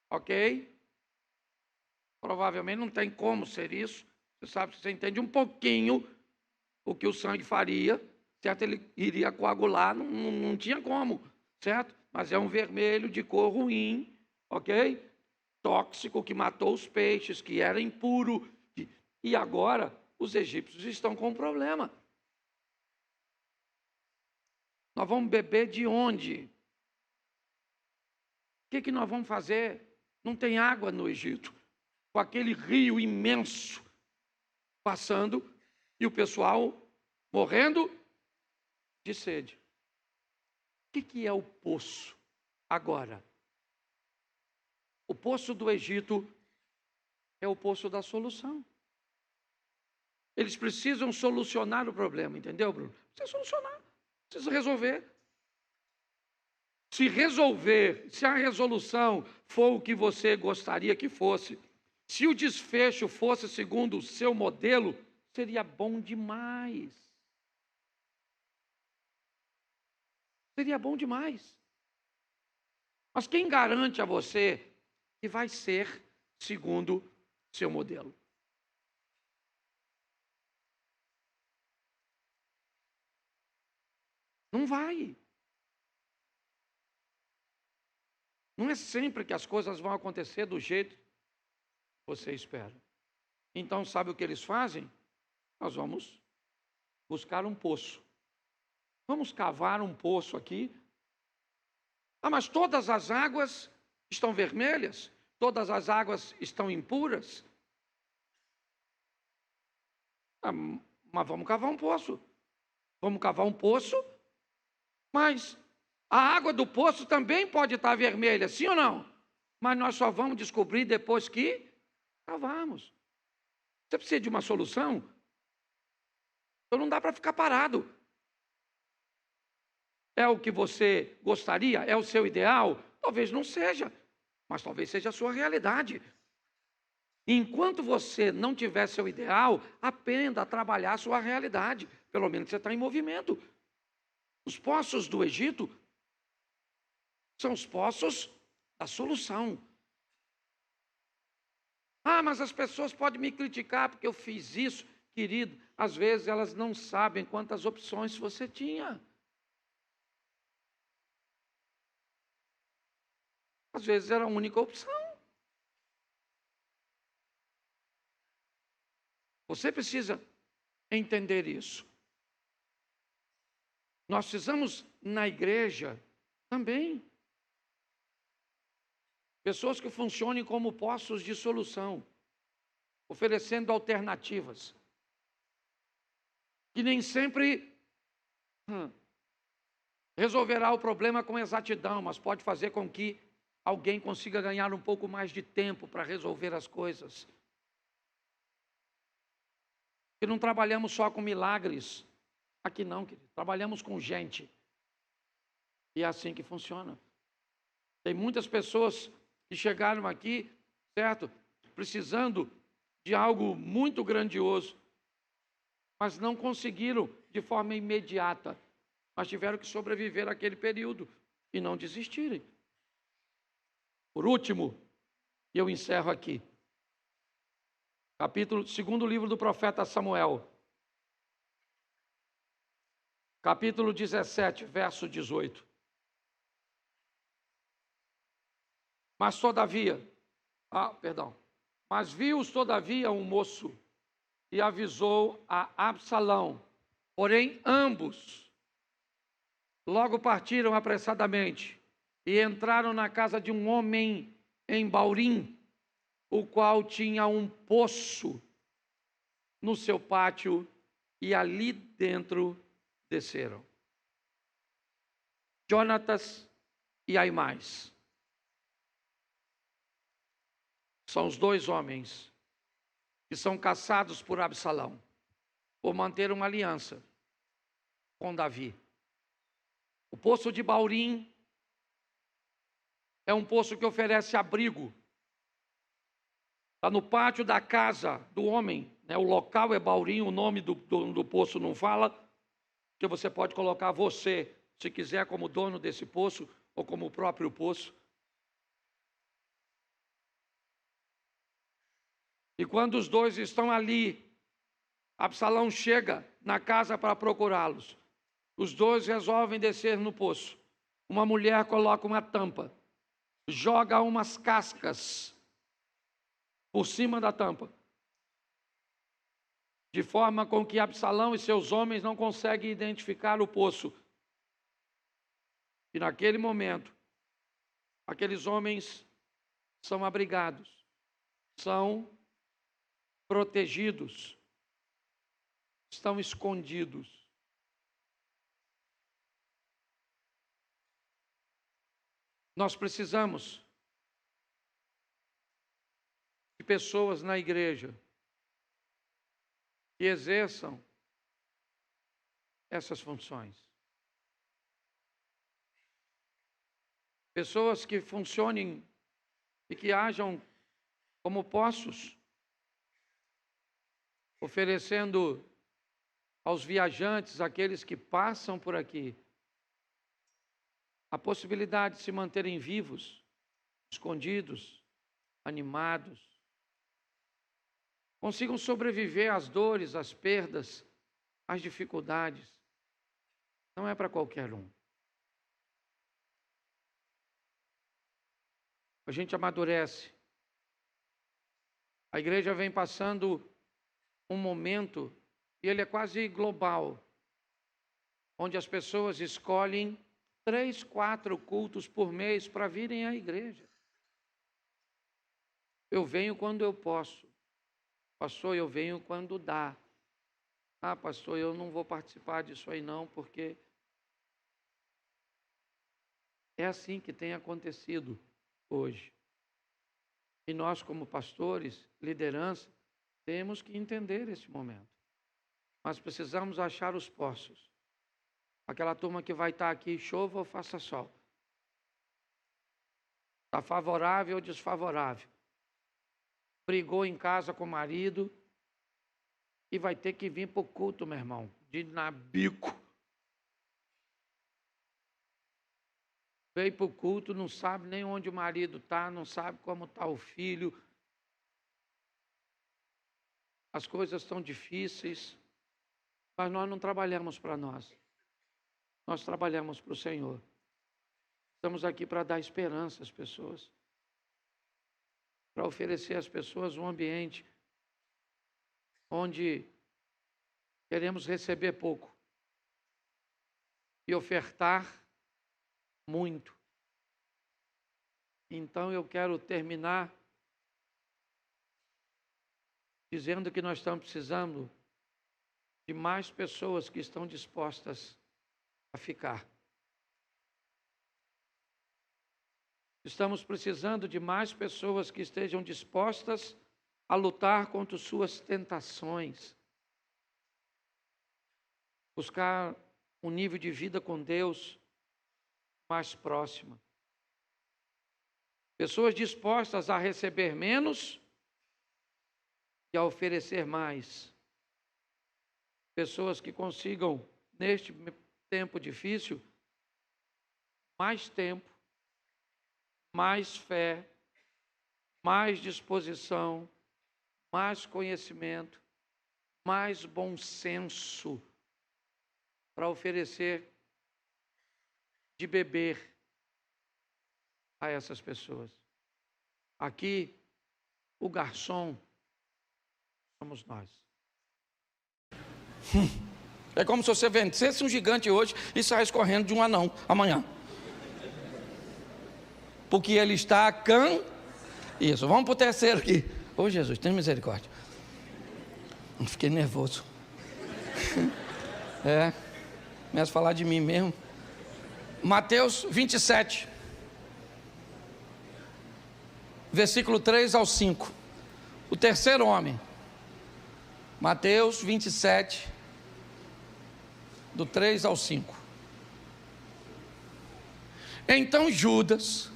ok? Provavelmente não tem como ser isso. Você sabe, você entende um pouquinho o que o sangue faria, certo? Ele iria coagular, não tinha como, certo? Mas é um vermelho de cor ruim, ok? Tóxico, que matou os peixes, que era impuro. E agora os egípcios estão com um problema. Nós vamos beber de onde? O que nós vamos fazer? Não tem água no Egito, com aquele rio imenso passando e o pessoal morrendo de sede. O que é o poço agora? O poço do Egito é o poço da solução. Eles precisam solucionar o problema, entendeu, Bruno? Precisa solucionar, precisa resolver. Se a resolução for o que você gostaria que fosse, se o desfecho fosse segundo o seu modelo, seria bom demais. Seria bom demais. Mas quem garante a você que vai ser segundo seu modelo? Não vai. Não é sempre que as coisas vão acontecer do jeito que você espera. Então, sabe o que eles fazem? Nós vamos buscar um poço. Vamos cavar um poço aqui. Ah, mas todas as águas estão vermelhas? Todas as águas estão impuras? Ah, mas vamos cavar um poço. Vamos cavar um poço, mas a água do poço também pode estar vermelha, sim ou não? Mas nós só vamos descobrir depois que cavarmos. Você precisa de uma solução? Então não dá para ficar parado. É o que você gostaria? É o seu ideal? Talvez não seja, mas talvez seja a sua realidade. Enquanto você não tiver seu ideal, aprenda a trabalhar a sua realidade. Pelo menos você está em movimento. Os poços do Egito são os poços da solução. Ah, mas as pessoas podem me criticar porque eu fiz isso. Querido, às vezes elas não sabem quantas opções você tinha. Às vezes era a única opção. Você precisa entender isso. Nós precisamos, na igreja, também, pessoas que funcionem como poços de solução, oferecendo alternativas, que nem sempre resolverá o problema com exatidão, mas pode fazer com que alguém consiga ganhar um pouco mais de tempo para resolver as coisas. E não trabalhamos só com milagres, aqui não, querido. Trabalhamos com gente, e é assim que funciona. Tem muitas pessoas que chegaram aqui, certo? Precisando de algo muito grandioso, mas não conseguiram de forma imediata, mas tiveram que sobreviver àquele período e não desistirem. Por último, e eu encerro aqui, segundo livro do profeta Samuel, capítulo 17, verso 18. Mas viu-os todavia um moço e avisou a Absalão. Porém, ambos logo partiram apressadamente e entraram na casa de um homem em Baurim, o qual tinha um poço no seu pátio, e ali dentro desceram Jonatas e Aimás. São os dois homens que são caçados por Absalão, por manter uma aliança com Davi. O poço de Baurim é um poço que oferece abrigo Está no pátio da casa do homem, né? O local é Baurim, o nome do poço não fala, que você pode colocar você, se quiser, como dono desse poço, ou como o próprio poço. E quando os dois estão ali, Absalão chega na casa para procurá-los. Os dois resolvem descer no poço. Uma mulher coloca uma tampa, joga umas cascas por cima da tampa, de forma com que Absalão e seus homens não conseguem identificar o poço. E naquele momento, aqueles homens são abrigados, são protegidos, estão escondidos. Nós precisamos de pessoas na igreja que exerçam essas funções. Pessoas que funcionem e que hajam como poços, oferecendo aos viajantes, aqueles que passam por aqui, a possibilidade de se manterem vivos, escondidos, animados, consigam sobreviver às dores, às perdas, às dificuldades. Não é para qualquer um. A gente amadurece. A igreja vem passando um momento, e ele é quase global, onde as pessoas escolhem 3, 4 cultos por mês para virem à igreja. Eu venho quando eu posso. Pastor, eu venho quando dá. Ah, pastor, eu não vou participar disso aí não, porque é assim que tem acontecido hoje. E nós, como pastores, liderança, temos que entender esse momento. Mas precisamos achar os poços. Aquela turma que vai estar aqui, chova ou faça sol. Está favorável ou desfavorável. Brigou em casa com o marido e vai ter que vir para o culto, meu irmão, de nabico. Veio para o culto, não sabe nem onde o marido está, não sabe como está o filho. As coisas estão difíceis, mas nós não trabalhamos para nós. Nós trabalhamos para o Senhor. Estamos aqui para dar esperança às pessoas, para oferecer às pessoas um ambiente onde queremos receber pouco e ofertar muito. Então eu quero terminar dizendo que nós estamos precisando de mais pessoas que estão dispostas a ficar. Estamos precisando de mais pessoas que estejam dispostas a lutar contra suas tentações, buscar um nível de vida com Deus mais próximo. Pessoas dispostas a receber menos e a oferecer mais. Pessoas que consigam, neste tempo difícil, mais tempo, mais fé, mais disposição, mais conhecimento, mais bom senso para oferecer de beber a essas pessoas. Aqui, o garçom somos nós. É como se você vencesse um gigante hoje e saísse correndo de um anão amanhã. Porque ele está Isso, vamos para o terceiro aqui. Ô Jesus, tem misericórdia. Fiquei nervoso. Começo a falar de mim mesmo. Mateus 27. Versículo 3 ao 5. O terceiro homem. Mateus 27, do 3 ao 5. Então Judas,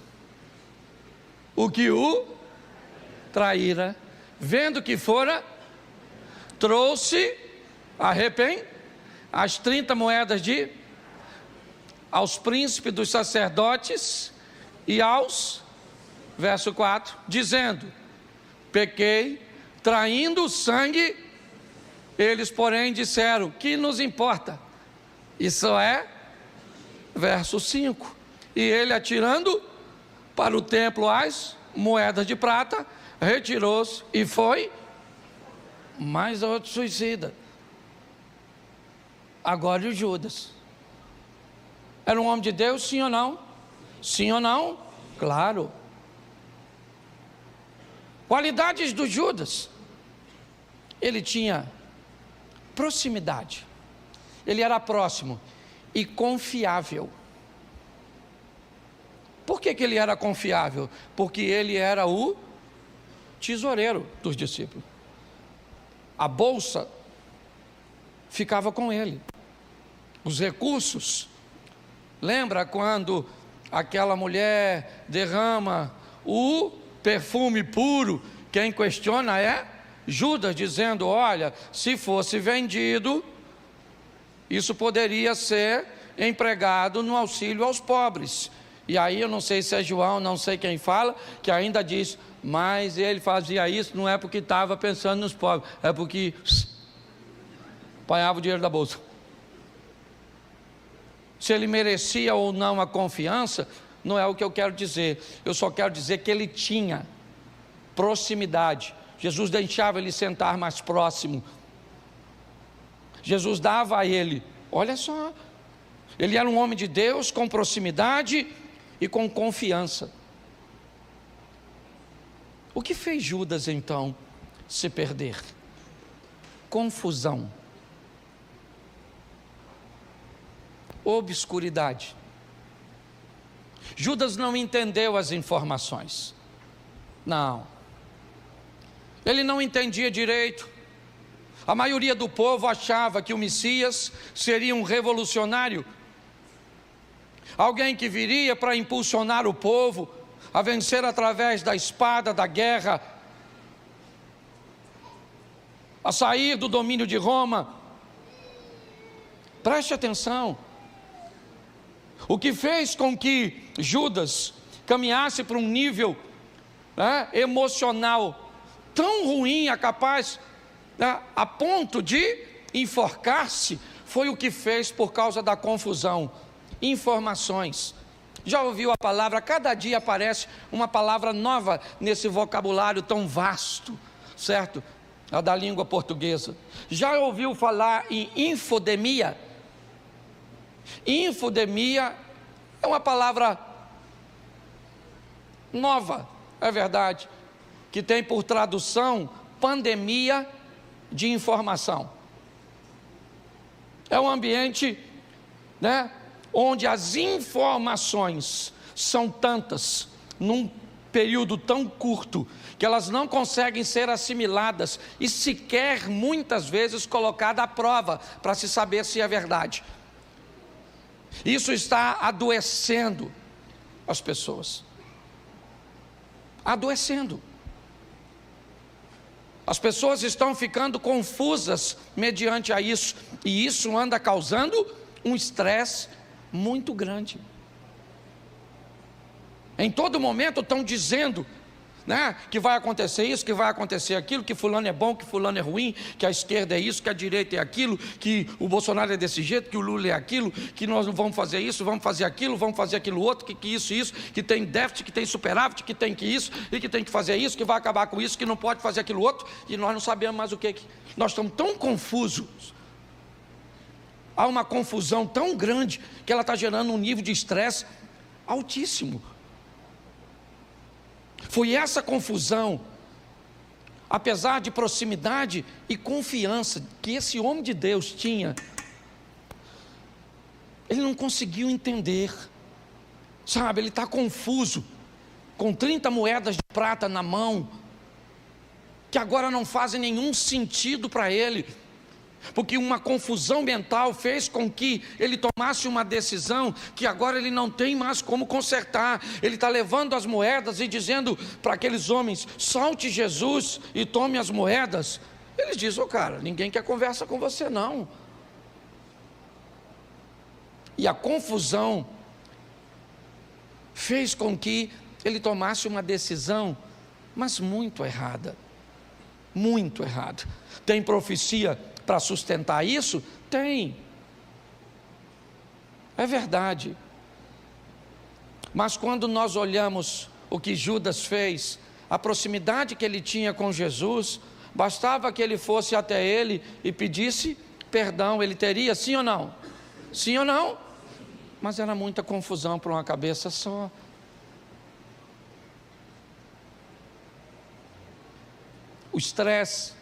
o que o traíra, vendo que fora, trouxe as 30 moedas aos príncipes dos sacerdotes e verso 4, dizendo: pequei, traindo o sangue. Eles, porém, disseram: que nos importa? Isso é verso 5. E ele, atirando para o templo as moedas de prata, retirou-se e foi. Mais outro suicida. Agora e o Judas. Era um homem de Deus, sim ou não? Sim ou não? Claro. Qualidades do Judas: ele tinha proximidade, ele era próximo e confiável. Por que ele era confiável? Porque ele era o tesoureiro dos discípulos. A bolsa ficava com ele, os recursos. Lembra quando aquela mulher derrama o perfume puro? Quem questiona é Judas, dizendo: olha, se fosse vendido, isso poderia ser empregado no auxílio aos pobres. E aí eu não sei se é João, não sei quem fala, que ainda diz: mas ele fazia isso não é porque estava pensando nos pobres, é porque apanhava o dinheiro da bolsa. Se ele merecia ou não a confiança, não é o que eu quero dizer. Eu só quero dizer que ele tinha proximidade. Jesus deixava ele sentar mais próximo. Jesus dava a ele, olha só, ele era um homem de Deus com proximidade e com confiança. O que fez Judas então se perder? Confusão, obscuridade. Judas não entendeu as informações. Não. Ele não entendia direito. A maioria do povo achava que o Messias seria um revolucionário, alguém que viria para impulsionar o povo a vencer através da espada, da guerra, a sair do domínio de Roma. Preste atenção. O que fez com que Judas caminhasse para um nível emocional tão ruim, a ponto de enforcar-se, foi o que fez por causa da confusão. Informações. Já ouviu a palavra? Cada dia aparece uma palavra nova nesse vocabulário tão vasto, certo? A da língua portuguesa. Já ouviu falar em infodemia? Infodemia é uma palavra nova, é verdade, que tem por tradução pandemia de informação. É um ambiente, onde as informações são tantas, num período tão curto, que elas não conseguem ser assimiladas e sequer muitas vezes colocadas à prova para se saber se é verdade. Isso está adoecendo as pessoas. Adoecendo. As pessoas estão ficando confusas mediante a isso, e isso anda causando um estresse muito grande. Em todo momento estão dizendo, que vai acontecer isso, que vai acontecer aquilo, que fulano é bom, que fulano é ruim, que a esquerda é isso, que a direita é aquilo, que o Bolsonaro é desse jeito, que o Lula é aquilo, que nós não vamos fazer isso, vamos fazer aquilo outro, que isso, que tem déficit, que tem superávit, que tem que isso, e que tem que fazer isso, que vai acabar com isso, que não pode fazer aquilo outro, e nós não sabemos mais o que. Nós estamos tão confusos. Há uma confusão tão grande que ela está gerando um nível de estresse altíssimo. Foi essa confusão, apesar de proximidade e confiança que esse homem de Deus tinha, ele não conseguiu entender, ele está confuso, com 30 moedas de prata na mão, que agora não fazem nenhum sentido para ele. porque uma confusão mental fez com que ele tomasse uma decisão que agora ele não tem mais como consertar. Ele está levando as moedas e dizendo para aqueles homens: solte Jesus e tome as moedas. Eles dizem: ô cara, ninguém quer conversa com você não. E a confusão fez com que ele tomasse uma decisão, mas muito errada. Muito errada. Tem profecia para sustentar isso? Tem. É verdade. Mas quando nós olhamos o que Judas fez, a proximidade que ele tinha com Jesus, bastava que ele fosse até ele e pedisse perdão, ele teria, sim ou não? Sim ou não? Mas era muita confusão para uma cabeça só. O estresse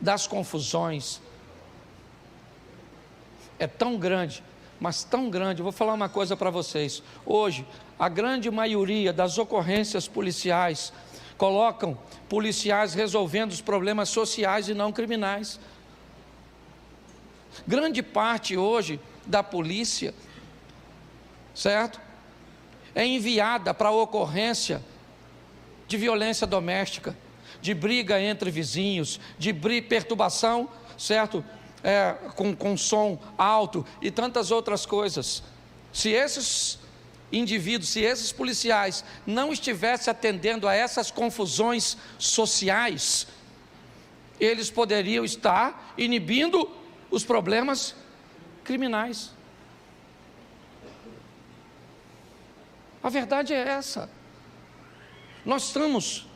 das confusões é tão grande, mas tão grande. Eu vou falar uma coisa para vocês. Hoje, a grande maioria das ocorrências policiais colocam policiais resolvendo os problemas sociais e não criminais. Grande parte hoje da polícia, certo? É enviada para a ocorrência de violência doméstica, de briga entre vizinhos, de perturbação, certo? Com som alto e tantas outras coisas. Se esses indivíduos, se esses policiais não estivessem atendendo a essas confusões sociais, eles poderiam estar inibindo os problemas criminais. A verdade é essa. Nós estamos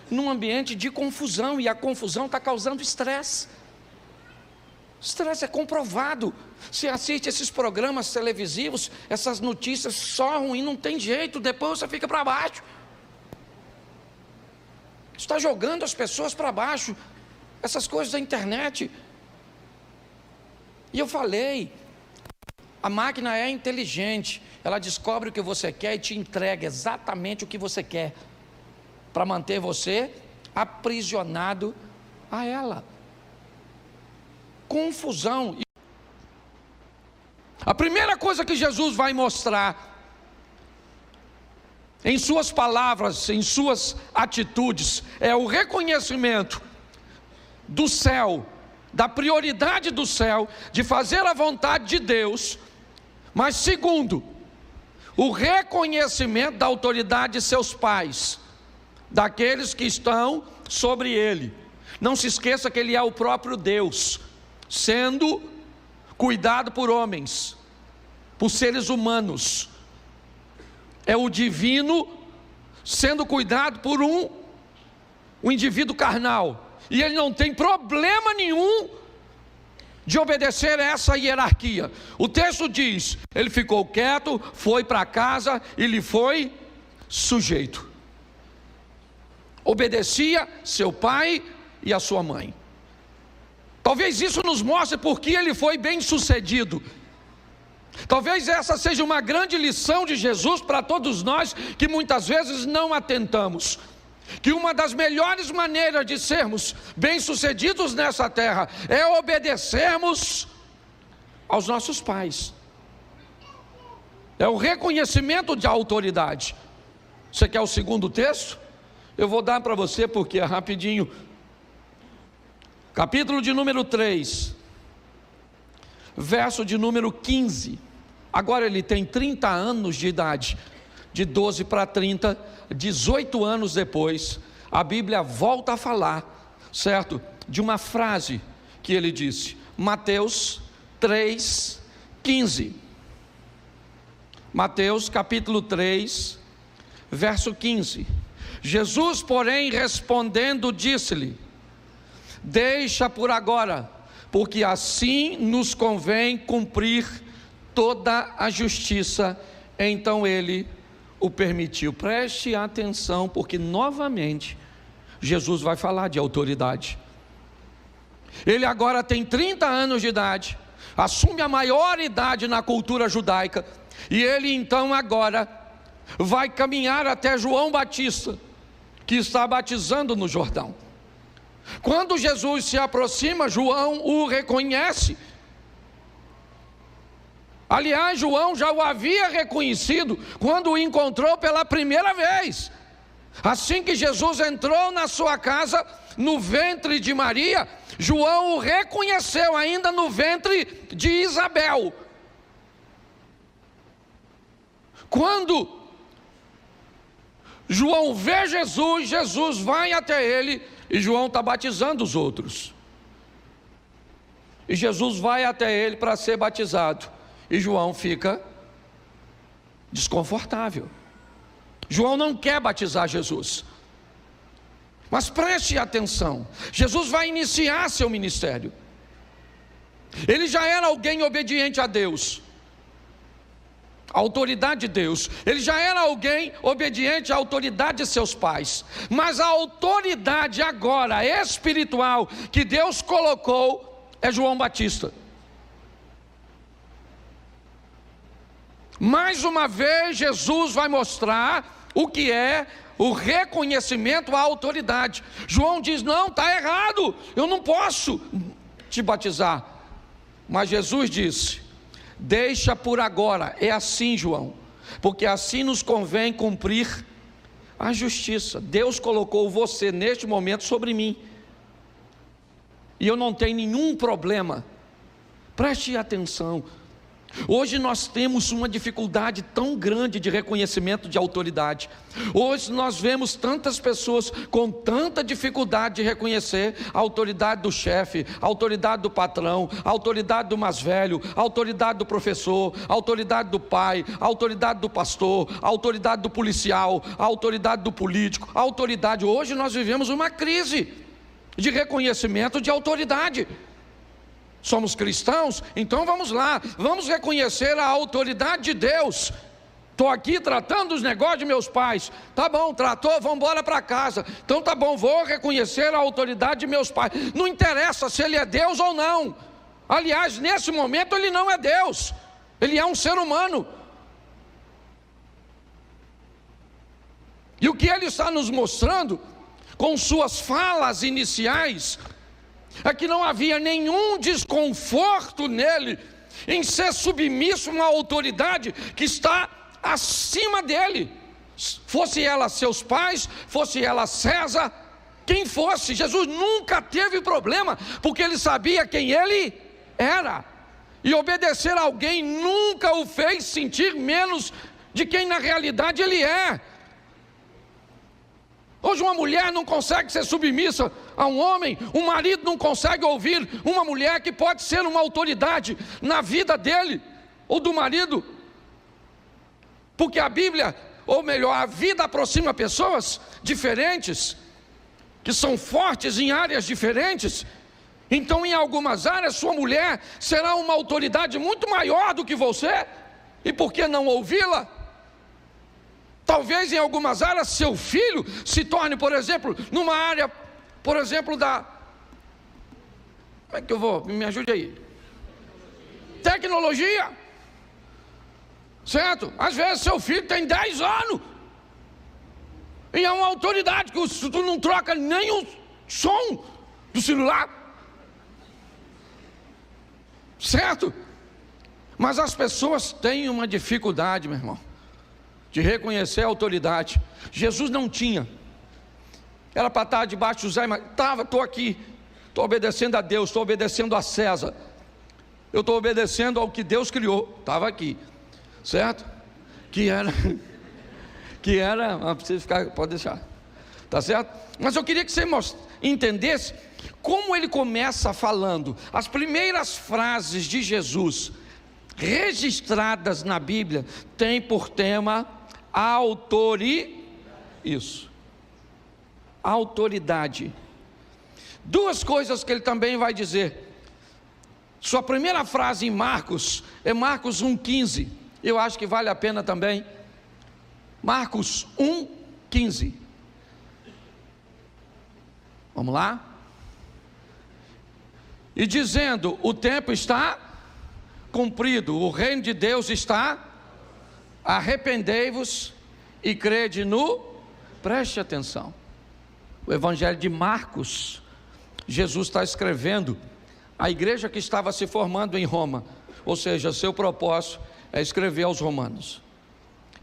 num ambiente de confusão e a confusão está causando estresse. Estresse é comprovado. Você assiste esses programas televisivos, essas notícias só ruim, não tem jeito, depois você fica para baixo. Está jogando as pessoas para baixo, essas coisas da internet. E eu falei, a máquina é inteligente, ela descobre o que você quer e te entrega exatamente o que você quer, para manter você aprisionado a ela. Confusão. A primeira coisa que Jesus vai mostrar em suas palavras, em suas atitudes, é o reconhecimento do céu, da prioridade do céu, de fazer a vontade de Deus. Mas segundo, o reconhecimento da autoridade de seus pais, daqueles que estão sobre ele. Não se esqueça que ele é o próprio Deus, sendo cuidado por homens, por seres humanos. É o divino sendo cuidado por um indivíduo carnal, e ele não tem problema nenhum de obedecer a essa hierarquia. O texto diz: ele ficou quieto, foi para casa e lhe foi sujeito. Obedecia seu pai e a sua mãe. Talvez isso nos mostre porque ele foi bem sucedido. Talvez essa seja uma grande lição de Jesus para todos nós, que muitas vezes não atentamos. Que uma das melhores maneiras de sermos bem-sucedidos nessa terra é obedecermos aos nossos pais. É o reconhecimento de autoridade. Você quer o segundo texto? Eu vou dar para você porque é rapidinho. Capítulo de número 3, verso de número 15. Agora ele tem 30 anos de idade, de 12 para 30, 18 anos depois, a Bíblia volta a falar, certo? De uma frase que ele disse, Mateus 3, 15. Mateus capítulo 3, verso 15. Jesus, porém, respondendo, disse-lhe: deixa por agora, porque assim nos convém cumprir toda a justiça. Então ele o permitiu. Preste atenção, porque novamente Jesus vai falar de autoridade. Ele agora tem 30 anos de idade, assume a maior idade na cultura judaica, e ele então agora vai caminhar até João Batista, que está batizando no Jordão. Quando Jesus se aproxima, João o reconhece. Aliás, João já o havia reconhecido quando o encontrou pela primeira vez. Assim que Jesus entrou na sua casa, no ventre de Maria, João o reconheceu ainda no ventre de Isabel. Quando João vê Jesus, Jesus vai até ele e João está batizando os outros. E Jesus vai até ele para ser batizado. E João fica desconfortável. João não quer batizar Jesus. Mas preste atenção, Jesus vai iniciar seu ministério. Ele já era alguém obediente a Deus, a autoridade de Deus. Ele já era alguém obediente à autoridade de seus pais. Mas a autoridade agora espiritual que Deus colocou é João Batista. Mais uma vez Jesus vai mostrar o que é o reconhecimento à autoridade. João diz: não, está errado, eu não posso te batizar. Mas Jesus disse: deixa por agora, é assim, João, porque assim nos convém cumprir a justiça. Deus colocou você neste momento sobre mim, e eu não tenho nenhum problema. Preste atenção. Hoje nós temos uma dificuldade tão grande de reconhecimento de autoridade. Hoje nós vemos tantas pessoas com tanta dificuldade de reconhecer a autoridade do chefe, a autoridade do patrão, a autoridade do mais velho, a autoridade do professor, a autoridade do pai, a autoridade do pastor, a autoridade do policial, a autoridade do político, a autoridade. Hoje nós vivemos uma crise de reconhecimento de autoridade. Somos cristãos, então vamos lá, vamos reconhecer a autoridade de Deus. Estou aqui tratando os negócios de meus pais. Tá bom, tratou, vamos embora para casa. Então tá bom, vou reconhecer a autoridade de meus pais. Não interessa se ele é Deus ou não. Aliás, nesse momento ele não é Deus, ele é um ser humano. E o que ele está nos mostrando com suas falas iniciais é que não havia nenhum desconforto nele em ser submisso a uma autoridade que está acima dele, fosse ela seus pais, fosse ela César, quem fosse. Jesus nunca teve problema, porque ele sabia quem ele era, e obedecer a alguém nunca o fez sentir menos de quem na realidade ele é. Hoje uma mulher não consegue ser submissa a um homem, um marido não consegue ouvir uma mulher que pode ser uma autoridade na vida dele ou do marido, porque a Bíblia, ou melhor, a vida aproxima pessoas diferentes, que são fortes em áreas diferentes. Então em algumas áreas sua mulher será uma autoridade muito maior do que você, e por que não ouvi-la? Talvez em algumas áreas seu filho se torne, por exemplo, numa área, por exemplo, da... Como é que eu vou? Me ajude aí. Tecnologia. Certo? Às vezes seu filho tem 10 anos e é uma autoridade que tu não troca nem o som do celular. Certo? Mas as pessoas têm uma dificuldade, meu irmão, de reconhecer a autoridade. Jesus não tinha. Era para estar debaixo de José, mas estou aqui, estou obedecendo a Deus, estou obedecendo a César, eu estou obedecendo ao que Deus criou, estava aqui, certo? Que era, não precisa ficar, pode deixar, tá certo? Mas eu queria que você entendesse como ele começa falando. As primeiras frases de Jesus registradas na Bíblia tem por tema autoridade. Duas coisas que ele também vai dizer. Sua primeira frase em Marcos é Marcos 1,15. Eu acho que vale a pena também. Marcos 1,15. Vamos lá? E dizendo: o tempo está cumprido, o reino de Deus está, arrependei-vos e crede no... Preste atenção, o Evangelho de Marcos Jesus está escrevendo à igreja que estava se formando em Roma, ou seja, seu propósito é escrever aos romanos.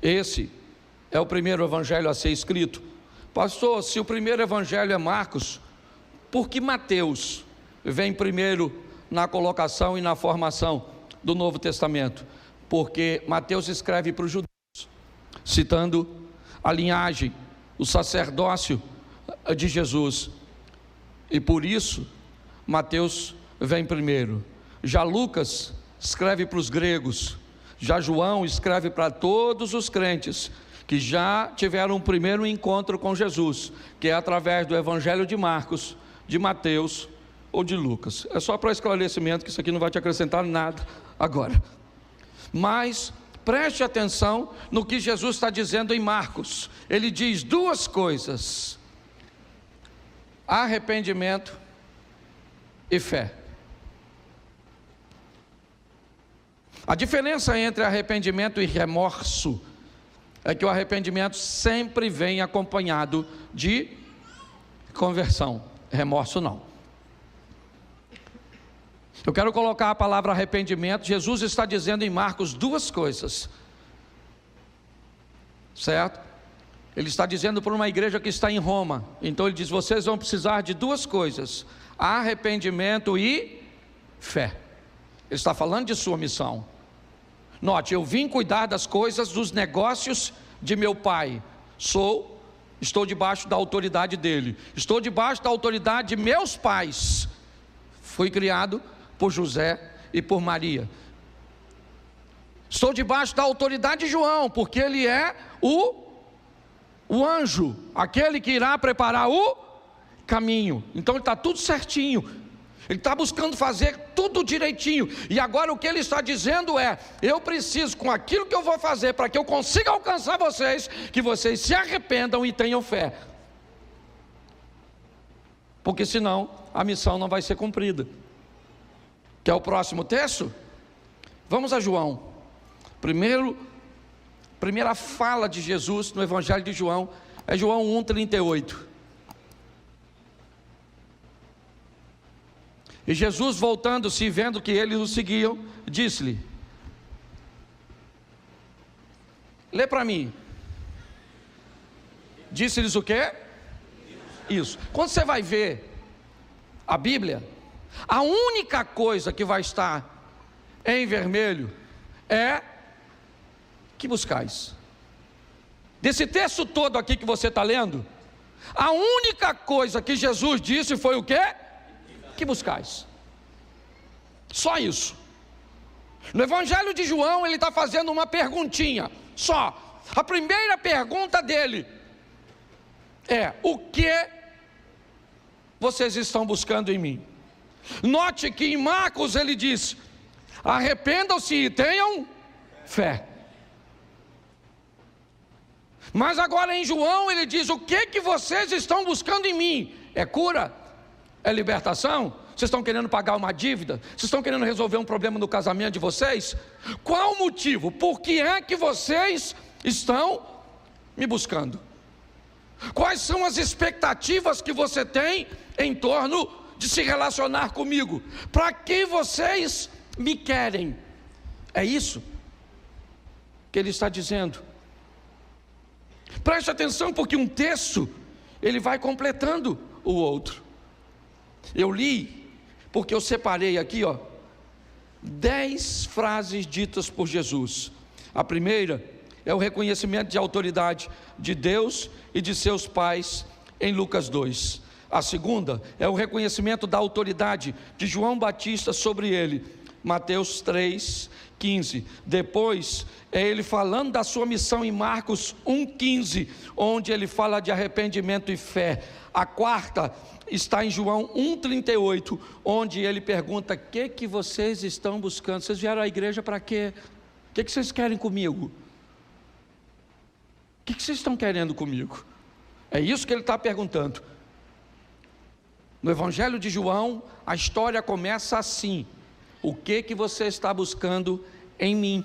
Esse é o primeiro evangelho a ser escrito. Pastor, se o primeiro evangelho é Marcos, por que Mateus vem primeiro na colocação e na formação do Novo Testamento? Porque Mateus escreve para os judeus, citando a linhagem, o sacerdócio de Jesus, e por isso Mateus vem primeiro. Já Lucas escreve para os gregos, já João escreve para todos os crentes que já tiveram um primeiro encontro com Jesus, que é através do evangelho de Marcos, de Mateus ou de Lucas. É só para esclarecimento, que isso aqui não vai te acrescentar nada agora. Mas preste atenção no que Jesus está dizendo em Marcos. Ele diz duas coisas: arrependimento e fé. A diferença entre arrependimento e remorso é que o arrependimento sempre vem acompanhado de conversão, remorso não. Eu quero colocar a palavra arrependimento. Jesus está dizendo em Marcos duas coisas, certo? Ele está dizendo para uma igreja que está em Roma. Então ele diz: vocês vão precisar de duas coisas: arrependimento e fé. Ele está falando de sua missão. Note, eu vim cuidar das coisas, dos negócios de meu pai. Estou debaixo da autoridade dele. Estou debaixo da autoridade de meus pais. Fui criado por José e por Maria. Estou debaixo da autoridade de João, porque ele é o anjo, aquele que irá preparar o caminho. Então ele está tudo certinho. Ele está buscando fazer tudo direitinho. E agora o que ele está dizendo é: eu preciso, com aquilo que eu vou fazer, para que eu consiga alcançar vocês, que vocês se arrependam e tenham fé. Porque senão a missão não vai ser cumprida. Quer o próximo texto? Vamos a João. Primeira fala de Jesus no Evangelho de João é João 1,38. E Jesus, voltando-se e vendo que eles o seguiam, disse-lhe: lê para mim. Disse-lhes o quê? Isso. Quando você vai ver a Bíblia, a única coisa que vai estar em vermelho é: que buscais. Desse texto todo aqui que você está lendo, a única coisa que Jesus disse foi o quê? Que buscais. Só isso. No Evangelho de João ele está fazendo uma perguntinha só. A primeira pergunta dele é: o que vocês estão buscando em mim? Note que em Marcos ele diz: arrependam-se e tenham fé. Mas agora em João ele diz: o que vocês estão buscando em mim? É cura? É libertação? Vocês estão querendo pagar uma dívida? Vocês estão querendo resolver um problema no casamento de vocês? Qual o motivo? Por que é que vocês estão me buscando? Quais são as expectativas que você tem em torno de se relacionar comigo? Para que vocês me querem? É isso que ele está dizendo. Preste atenção, porque um texto ele vai completando o outro. Eu li, porque eu separei aqui 10 frases ditas por Jesus. A primeira é o reconhecimento de autoridade de Deus e de seus pais em Lucas 2. A segunda é o reconhecimento da autoridade de João Batista sobre ele, Mateus 3:15. Depois é ele falando da sua missão em Marcos 1:15, onde ele fala de arrependimento e fé. A quarta está em João 1,38, onde ele pergunta: o que vocês estão buscando? Vocês vieram à igreja para quê? O que vocês querem comigo? O que vocês estão querendo comigo? É isso que ele está perguntando. No Evangelho de João, a história começa assim: o que você está buscando em mim?